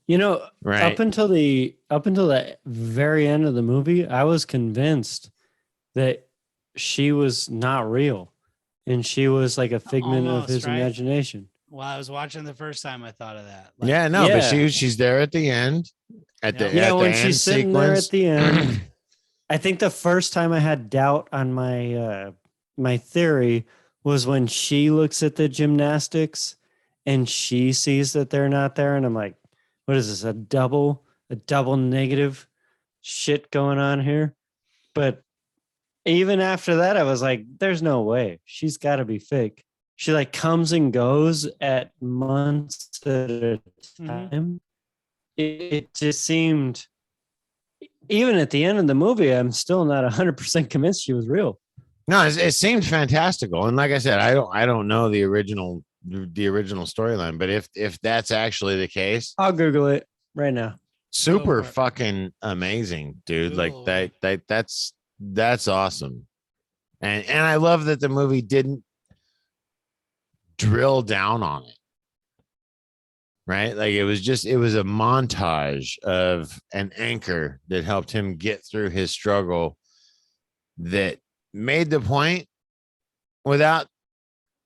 You know, Right. up until the very end of the movie, I was convinced that she was not real and she was like a figment of his imagination. Well, I was watching the first time, I thought of that. Like, but she's there at the end. When she's sitting there at the end. I think the first time I had doubt on my my theory was when she looks at the gymnastics and she sees that they're not there, and I'm like, what is this? A double negative shit going on here? But even after that, I was like, there's no way. She's got to be fake. She like comes and goes at months at a time. It just seemed, even at the end of the movie, I'm still not 100% convinced she was real. No, it seemed fantastical. And like I said, I don't know the original storyline, but if that's actually the case, I'll Google it right now. Super fucking amazing, dude. Like that's awesome. And I love that the movie didn't drill down on it. Right? Like, it was a montage of an anchor that helped him get through his struggle, that made the point without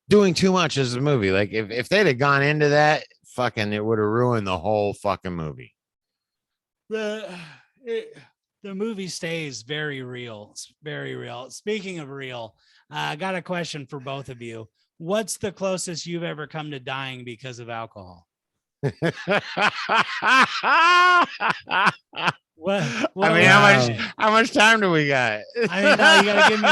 doing too much as a movie. Like, if they'd have gone into that, fucking, it would have ruined the whole fucking movie. The movie stays very real. It's very real. Speaking of real, I got a question for both of you. What's the closest you've ever come to dying because of alcohol? What I mean, how much time do we got? I mean, no, you gotta give me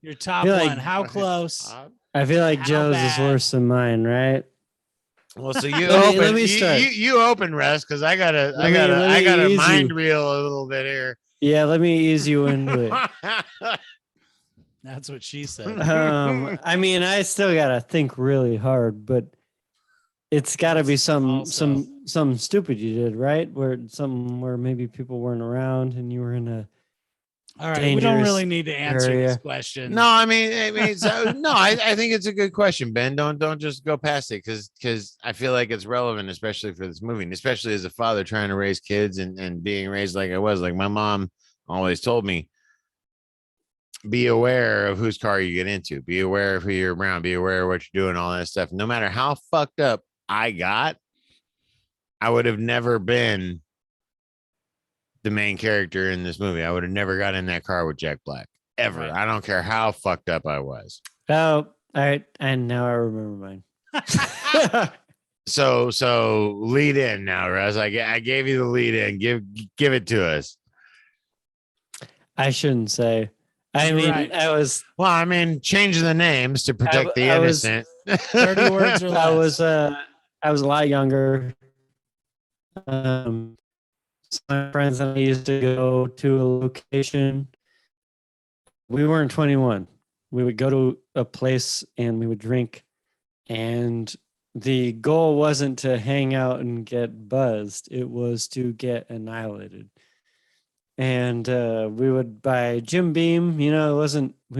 your top one. Like, how close? I feel like Joe's is worse than mine, right? Well, so you let me start. You open, Russ, because I gotta mind reel a little bit here. Yeah, let me ease you into it. That's what she said. I mean, I still gotta think really hard, but it's got to be some stupid you did, right? Where maybe people weren't around and you were in a all right. We don't really need to answer this question. No, I mean, so, no, I think it's a good question, Ben. Don't just go past it, because I feel like it's relevant, especially for this movie, and especially as a father trying to raise kids and being raised like I was. Like, my mom always told me, be aware of whose car you get into. Be aware of who you're around. Be aware of what you're doing, all that stuff. No matter how fucked up I got, I would have never been the main character in this movie. I would have never got in that car with Jack Black ever. Right. I don't care how fucked up I was. Oh, all right. And now I remember mine. So lead in now, Russ. I gave you the lead in. Give it to us. I shouldn't say. I mean, Right. Well, I mean, change the names to protect the I was- innocent. 30 words or less. I was a lot younger. So my friends and I used to go to a location. We weren't 21. We would go to a place and we would drink, and the goal wasn't to hang out and get buzzed. It was to get annihilated. And we would buy Jim Beam. You know, we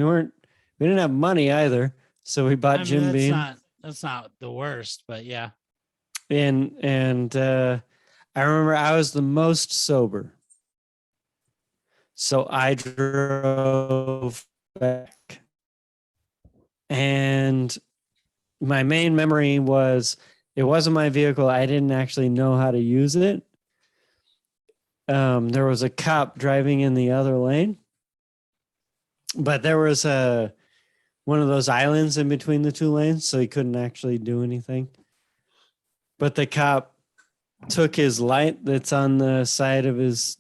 didn't have money either. So we bought Jim Beam. That's not the worst, but yeah. And I remember I was the most sober. So I drove back. And my main memory was it wasn't my vehicle. I didn't actually know how to use it. There was a cop driving in the other lane, but there was one of those islands in between the two lanes, so he couldn't actually do anything. But the cop took his light that's on the side of his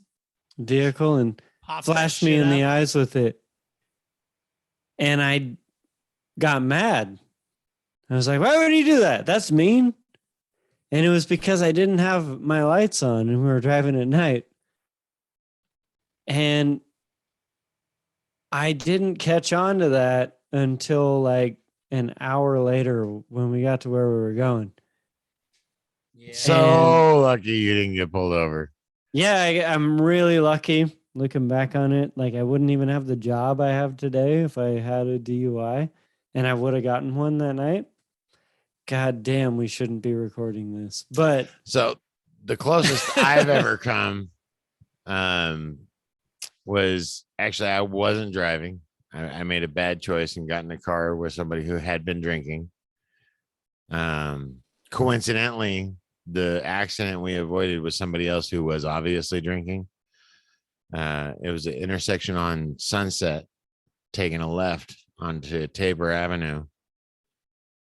vehicle and Pop that flashed me shit in the up. eyes with it. And I got mad. I was like, why would he do that? That's mean. And it was because I didn't have my lights on and we were driving at night. And I didn't catch on to that until like an hour later when we got to where we were going. Yeah. So lucky you didn't get pulled over. Yeah, I'm really lucky looking back on it. Like I wouldn't even have the job I have today if I had a DUI, and I would have gotten one that night. God damn, we shouldn't be recording this. But So the closest I've ever come was actually I wasn't driving. I made a bad choice and got in a car with somebody who had been drinking. Coincidentally, the accident we avoided was somebody else who was obviously drinking. It was an intersection on Sunset, taking a left onto Tabor Avenue.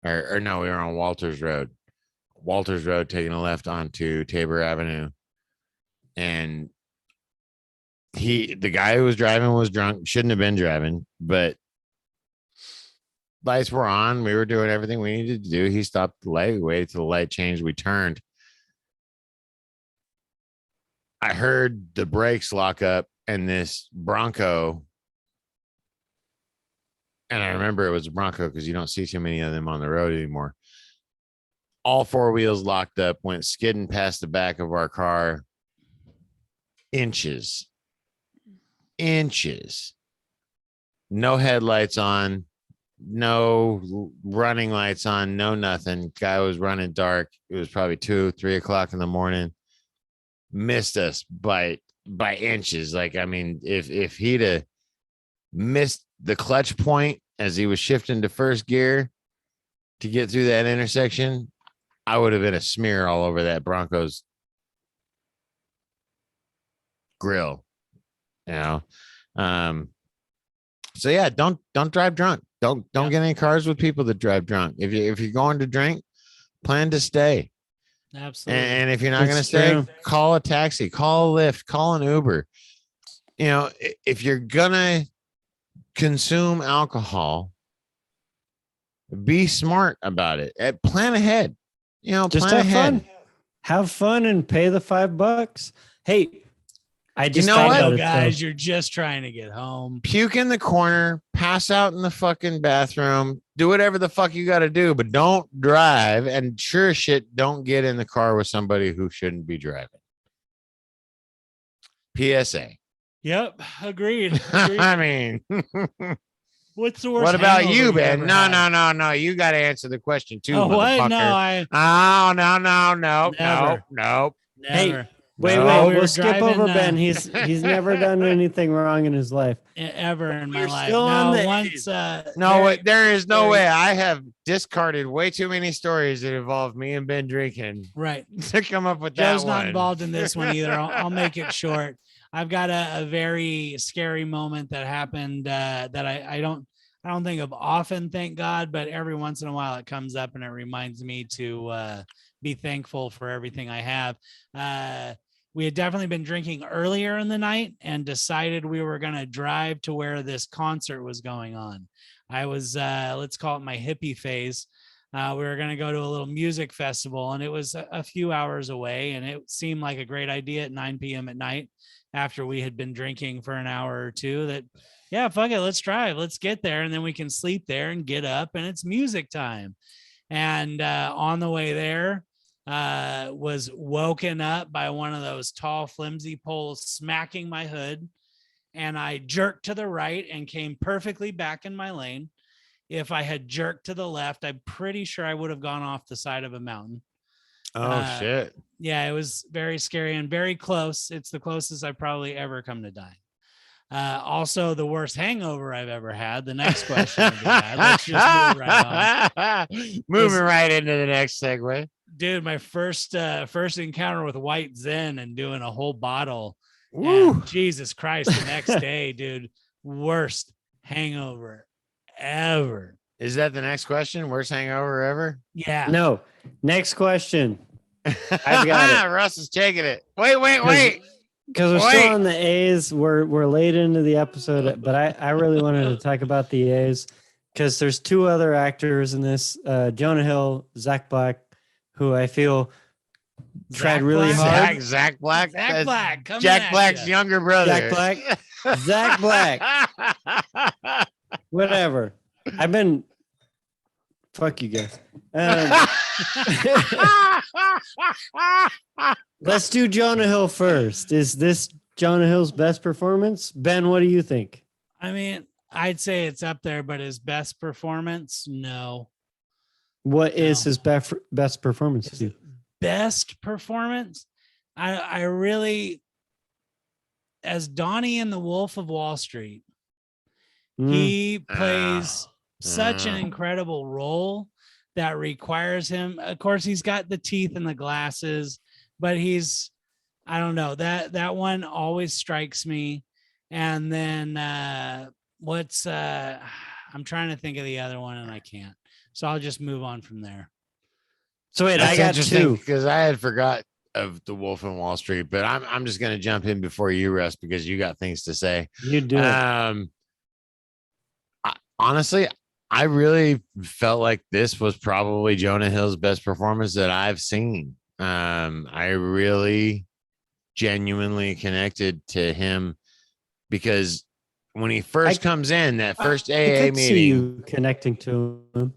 Or no, we were on Walters Road. Walters Road, taking a left onto Tabor Avenue. And the guy who was driving was drunk, shouldn't have been driving, but lights were on. We were doing everything we needed to do. He stopped the light. We waited till the light changed. We turned. I heard the brakes lock up and this Bronco. And I remember it was a Bronco because you don't see too many of them on the road anymore. All four wheels locked up, went skidding past the back of our car. Inches. No headlights on, no running lights on, no nothing. Guy was running dark. It was probably 2-3 o'clock in the morning. Missed us by inches. Like, I mean, if he'd have missed the clutch point as he was shifting to first gear to get through that intersection, I would have been a smear all over that Broncos grill, you know. So yeah, don't drive drunk. Don't get in cars with people that drive drunk. If you're going to drink, plan to stay. Absolutely. And if you're not going to It's stay, true. call a taxi, call a Lyft, call an Uber. You know, if you're gonna consume alcohol, be smart about it. Plan ahead. You know, just plan have ahead. fun. Have fun and pay the $5. Hey, I just know thought what? about No, it, guys, though. you're just trying to get home. Puke in the corner, pass out in the fucking bathroom, do whatever the fuck you got to do, but don't drive. And sure as shit, don't get in the car with somebody who shouldn't be driving. PSA. Yep, agreed. I mean, What's the worst? what about hangover you, you've Ben? ever No, had? no. You got to answer the question too, Oh, what? motherfucker. No, Oh, no. Never. No. never. Wait, No, wait. we were We'll skip driving, over Ben. He's never done anything wrong in his life. ever in my We're life. still on No, the once A's. no, very, there is no very- way. I have discarded way too many stories that involve me and Ben drinking right. to come up with Joe's that not one. involved in this one either. I'll make it short. I've got a very scary moment that happened that I don't think of often, thank God, but every once in a while it comes up and it reminds me to be thankful for everything I have. We had definitely been drinking earlier in the night and decided we were going to drive to where this concert was going on. I was, let's call it my hippie phase. We were going to go to a little music festival, and it was a few hours away, and it seemed like a great idea at 9 p.m. at night after we had been drinking for an hour or two that, yeah, fuck it, let's drive, let's get there, and then we can sleep there and get up, and it's music time. And on the way there, was woken up by one of those tall, flimsy poles smacking my hood, and I jerked to the right and came perfectly back in my lane. If I had jerked to the left, I'm pretty sure I would have gone off the side of a mountain. Oh shit. Yeah, it was very scary and very close. It's the closest I've probably ever come to dying. Also, the worst hangover I've ever had. The next question. Let's just move right on. Moving right into the next segue. Dude, my first encounter with white Zen and doing a whole bottle. Woo. And Jesus Christ, the next day, dude, worst hangover ever. Is that the next question? Worst hangover ever? Yeah. No. Next question. I've got it. Russ is taking it. Wait. Because we're still on the A's. We're late into the episode, but I really wanted to talk about the A's because there's two other actors in this. Jonah Hill, Zach Black, who I feel tried really hard. Zach Black. Zach Black. Jack Black's younger brother. Jack Black. Zach Black. Whatever. I've been. Fuck you guys. Let's do Jonah Hill first. Is this Jonah Hill's best performance? Ben, what do you think? I mean, I'd say it's up there, but his best performance, no. What is his best performance to you? Best performance? I really, as Donnie in The Wolf of Wall Street, he plays such an incredible role that requires him. Of course, he's got the teeth and the glasses, but I don't know, that one always strikes me. And then I'm trying to think of the other one and I can't. So I'll just move on from there. So wait, That's I got two because I had forgot of The Wolf in Wall Street, but I'm just gonna jump in before you, Russ, because you got things to say. You do. Honestly, I really felt like this was probably Jonah Hill's best performance that I've seen. I really genuinely connected to him because when he first comes in, that first AA meeting, see you connecting to him.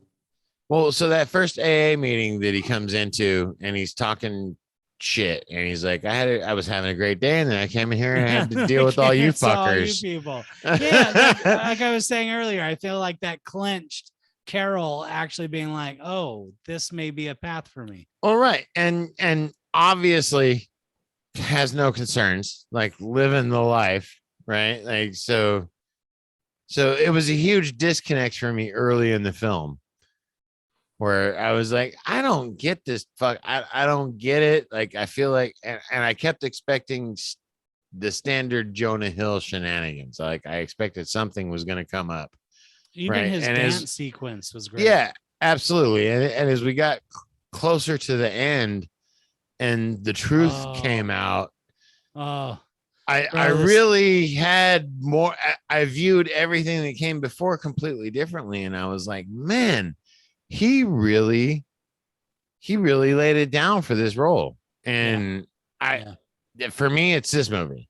well, so that first AA meeting that he comes into and he's talking shit and he's like, I was having a great day and then I came in here and I had to deal with all you fuckers. All you people. Yeah, like I was saying earlier, I feel like that clenched Carol actually being like, oh, this may be a path for me. All right. And obviously has no concerns, like living the life, right? Like so it was a huge disconnect for me early in the film where I was like, I don't get this I don't get it. Like I feel like and I kept expecting the standard Jonah Hill shenanigans. Like I expected something was going to come up. Even his dance sequence was great. Yeah, absolutely. And as we got closer to the end and the truth came out, I really had more. I viewed everything that came before completely differently. And I was like, man, he really laid it down for this role. And for me, it's this movie.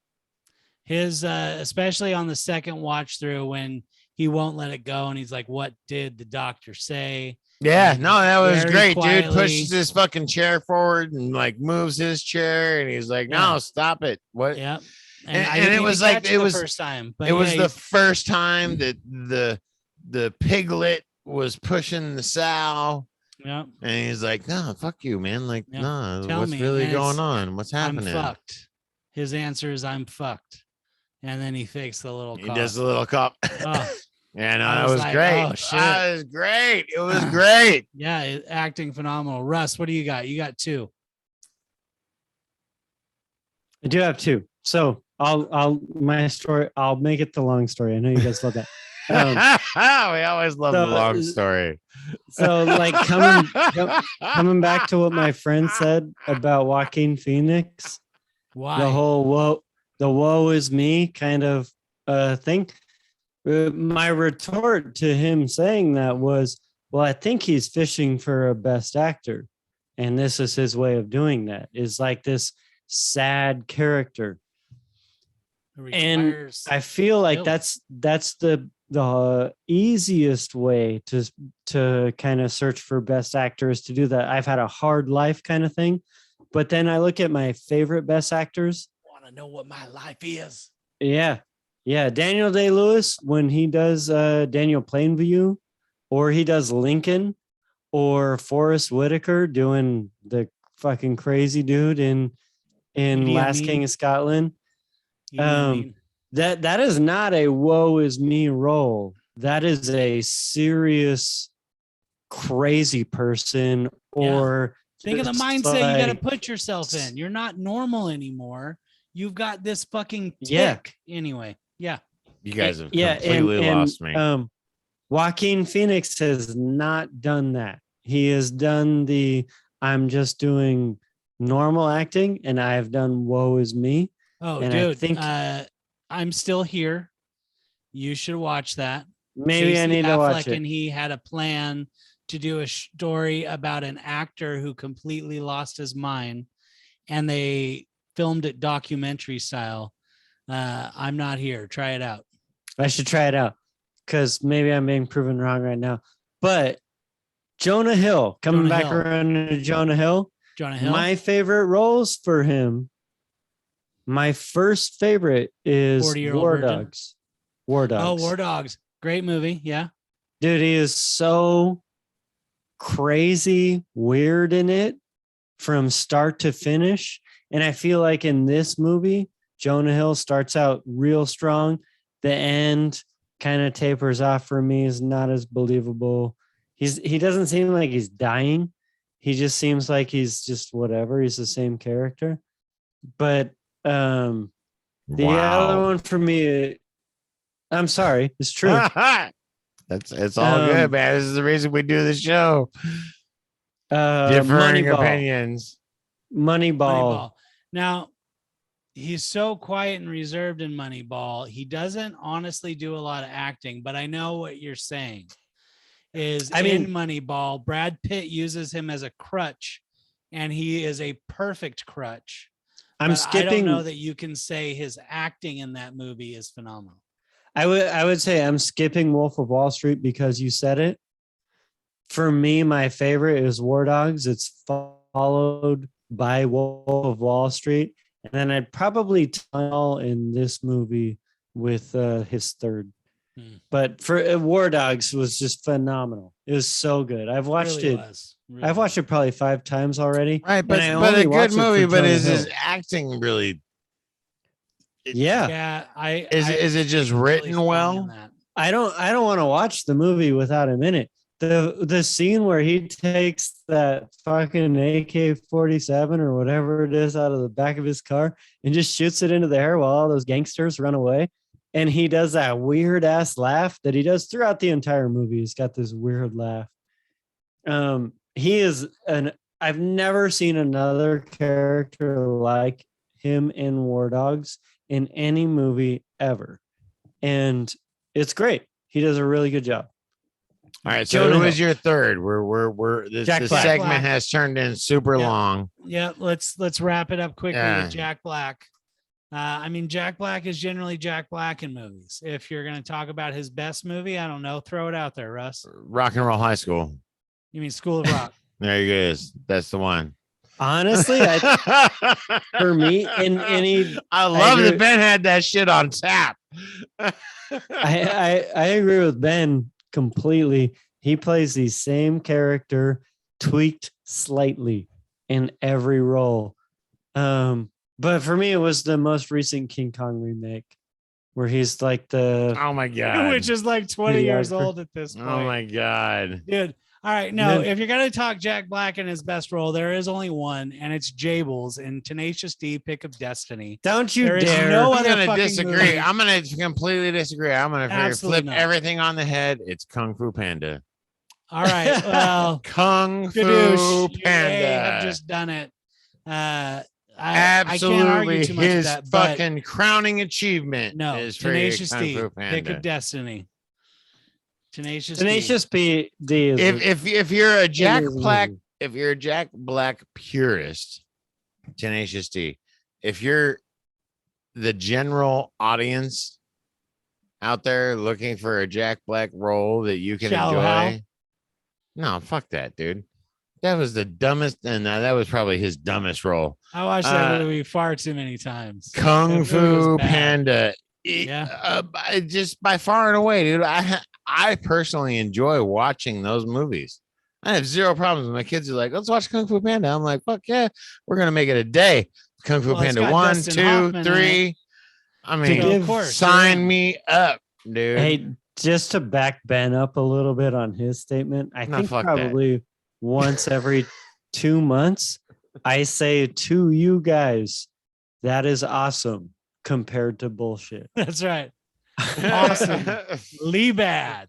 His, especially on the second watch through when he won't let it go. And he's like, what did the doctor say? Yeah, no, that was great, quietly, dude. Pushes his fucking chair forward and like moves his chair. And he's like, no, stop it. What? Yeah. And it was like, it was the first time, but it was the first time that the piglet was pushing the sow. Yeah. And he's like, no, fuck you, man. Like, Yeah. no, Tell what's me. really And going it's, on? What's I'm happening? fucked. His answer is I'm fucked. And then he fakes the little He cough. does a little cup. Oh, Yeah, no, I that was was like, great. oh, shit. That was great. It was great. Yeah, acting phenomenal. Russ, what do you got? You got 2. I do have 2. So my story. I'll make it the long story. I know you guys love that. We always love the long story. So like coming back to what my friend said about Joaquin Phoenix, Why? the whole woe is me kind of thing. My retort to him saying that was, well, I think he's fishing for a best actor, and this is his way of doing that. Is like this sad character, and I feel like that's the easiest way to kind of search for best actors to do that. I've had a hard life kind of thing, but then I look at my favorite best actors. Want to know what my life is? Yeah. Daniel Day-Lewis, when he does Daniel Plainview, or he does Lincoln, or Forrest Whitaker doing the fucking crazy dude in Last King of Scotland. That is not a woe is me role. That is a serious crazy person. Or think of the mindset you got to put yourself in. You're not normal anymore. You've got this fucking tick. Anyway. Yeah. You guys have completely lost me. Joaquin Phoenix has not done that. He has done I'm just doing normal acting, and I've done woe is me. Oh, and dude, I think I'm Still Here. You should watch that. Maybe Casey I need to watch it. And he had a plan to do a story about an actor who completely lost his mind, and they filmed it documentary style. I'm Not Here. Try it out. I should try it out, because maybe I'm being proven wrong right now. But Jonah Hill, coming back around to Jonah Hill. My favorite roles for him. My first favorite is War Dogs. War Dogs. Oh, War Dogs. Great movie. Yeah. Dude, he is so crazy weird in it from start to finish. And I feel like in this movie, Jonah Hill starts out real strong. The end kind of tapers off for me, is not as believable. He doesn't seem like he's dying. He just seems like he's just whatever. He's the same character. But the other one for me, I'm sorry, it's true. It's all good, man. This is the reason we do the show. Differing opinions. Moneyball. Now, he's so quiet and reserved in Moneyball. He doesn't honestly do a lot of acting, but I know what you're saying. In Moneyball, Brad Pitt uses him as a crutch, and he is a perfect crutch. I don't know that you can say his acting in that movie is phenomenal. I would say I'm skipping Wolf of Wall Street because you said it. For me, my favorite is War Dogs. It's followed by Wolf of Wall Street. And then I'd probably tunnel in this movie with his third. But for War Dogs was just phenomenal. It was so good. I've watched it. I've watched it probably 5 times already. Right, but a good movie. But is his acting really? Yeah. Is it just written well? I don't want to watch the movie without him in it. The scene where he takes that fucking AK-47 or whatever it is out of the back of his car and just shoots it into the air while all those gangsters run away. And he does that weird ass laugh that he does throughout the entire movie. He's got this weird laugh. I've never seen another character like him in War Dogs in any movie ever. And it's great. He does a really good job. All right, so who is your third? This segment has turned in super long. Yeah, let's wrap it up quickly with Jack Black. Jack Black is generally Jack Black in movies. If you're going to talk about his best movie, I don't know, throw it out there, Russ. Rock and Roll High School. You mean School of Rock? There you go. That's the one. Honestly, for me, I love that Ben had that shit on tap. I agree with Ben completely. He plays the same character tweaked slightly in every role. But for me, it was the most recent King Kong remake, where he's like the Oh my god. Which is like 20 years Videographer. old at this point. Oh my god. Dude. All right. No, then- if you're going to talk Jack Black in his best role, there is only one, and it's Jables in Tenacious D, Pick of Destiny. Don't you There is dare! no I'm other gonna fucking disagree. movie. I'm gonna completely disagree. I'm gonna Absolutely flip not. everything on the head. It's Kung Fu Panda. All right. Well, Kung Fu Gadoosh, you may Panda. have just done it. I Absolutely, can't argue too much with his that, but fucking crowning achievement no, is for Tenacious Kung D, Fu Pick Panda. of Destiny. Tenacious Tenacious D is If you're a Jack amazing Black, movie. if you're a Jack Black purist, Tenacious D. If you're the general audience out there looking for a Jack Black role that you can Shallow enjoy, Hal? no, fuck that, dude. That was the dumbest, and that was probably his dumbest role. I watched that movie far too many times. Kung That movie was Fu bad. Panda. Yeah. Just by far and away, dude. I personally enjoy watching those movies. I have zero problems. My kids are like, let's watch Kung Fu Panda. I'm like, fuck yeah, we're gonna make it a day. Kung Fu Well, it's Panda got 1, Dustin 2, Hoffman in 3. I mean, give- of course, sign you're in. me up, dude. Hey, just to back Ben up a little bit on his statement, I No, think fuck that. probably once every 2 months, I say to you guys, that is awesome compared to bullshit. That's right. Awesome. Lee bad.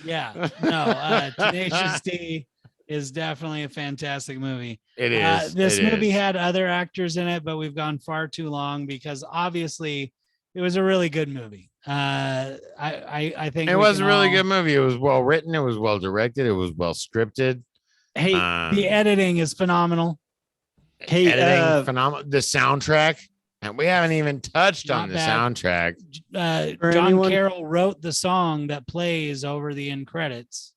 Yeah. No, Tenacious D is definitely a fantastic movie. It is. This it movie is. had other actors in it, but we've gone far too long because obviously it was a really good movie. I think It we was can a really all- good movie. It was well written. It was well directed. It was well scripted. Hey, The editing is phenomenal. hey, editing phenomenal. The soundtrack, and we haven't even touched Not on the bad. soundtrack. For John anyone- Carroll wrote the song that plays over the end credits.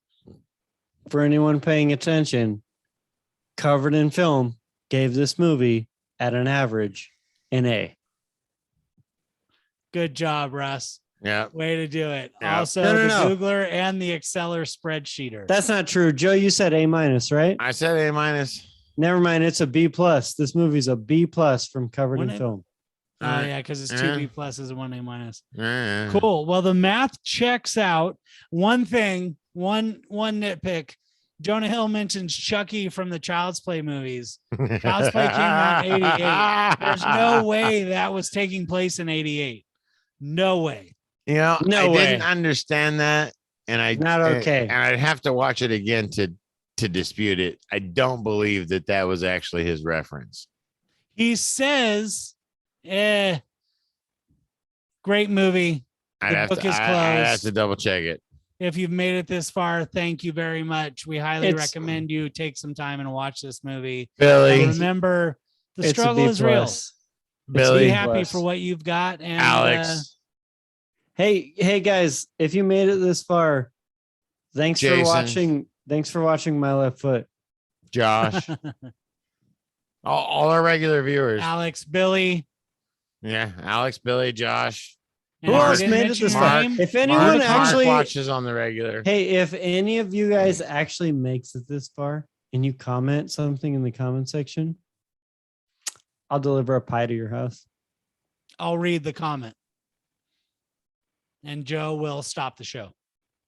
for anyone paying attention, Covered in Film gave this movie at an average an A. Good job, Russ. Yeah, Way to do it. Yeah. Also, No, the no. Googler and the Exceller spreadsheeter. That's not true. Joe, you said A minus, right? I said A minus. Never mind. It's a B plus. This movie's a B plus from Covered When in it- Film. Oh yeah, because it's two Yeah. B pluses and one A minus. Yeah. Cool. Well, the math checks out. One thing, one nitpick. Jonah Hill mentions Chucky from the Child's Play movies. Child's Play came out in 88. There's no way that was taking place in 88. No way. You know, No I didn't way. understand that, and Not okay. And I'd have to watch it again to dispute it. I don't believe that was actually his reference. He says, great movie. I'd book is I'd have closed. to double check it. If you've made it this far, thank you very much. We highly It's- recommend you take some time and watch this movie. Billy, And remember, the It's a struggle B is real. plus. Be Billy, happy plus. for what you've got. And Alex, Hey guys, if you made it this far, thanks Jason. for watching. Thanks for watching My Left Foot. Josh, all our regular viewers. Alex, Billy. Yeah, Alex, Billy, Josh. And Who if we else didn't made it mention this your far? name, If anyone Mark actually, watches on the regular. hey, if any of you guys actually makes it this far and you comment something in the comment section, I'll deliver a pie to your house. I'll read the comment. And Joe will stop the show.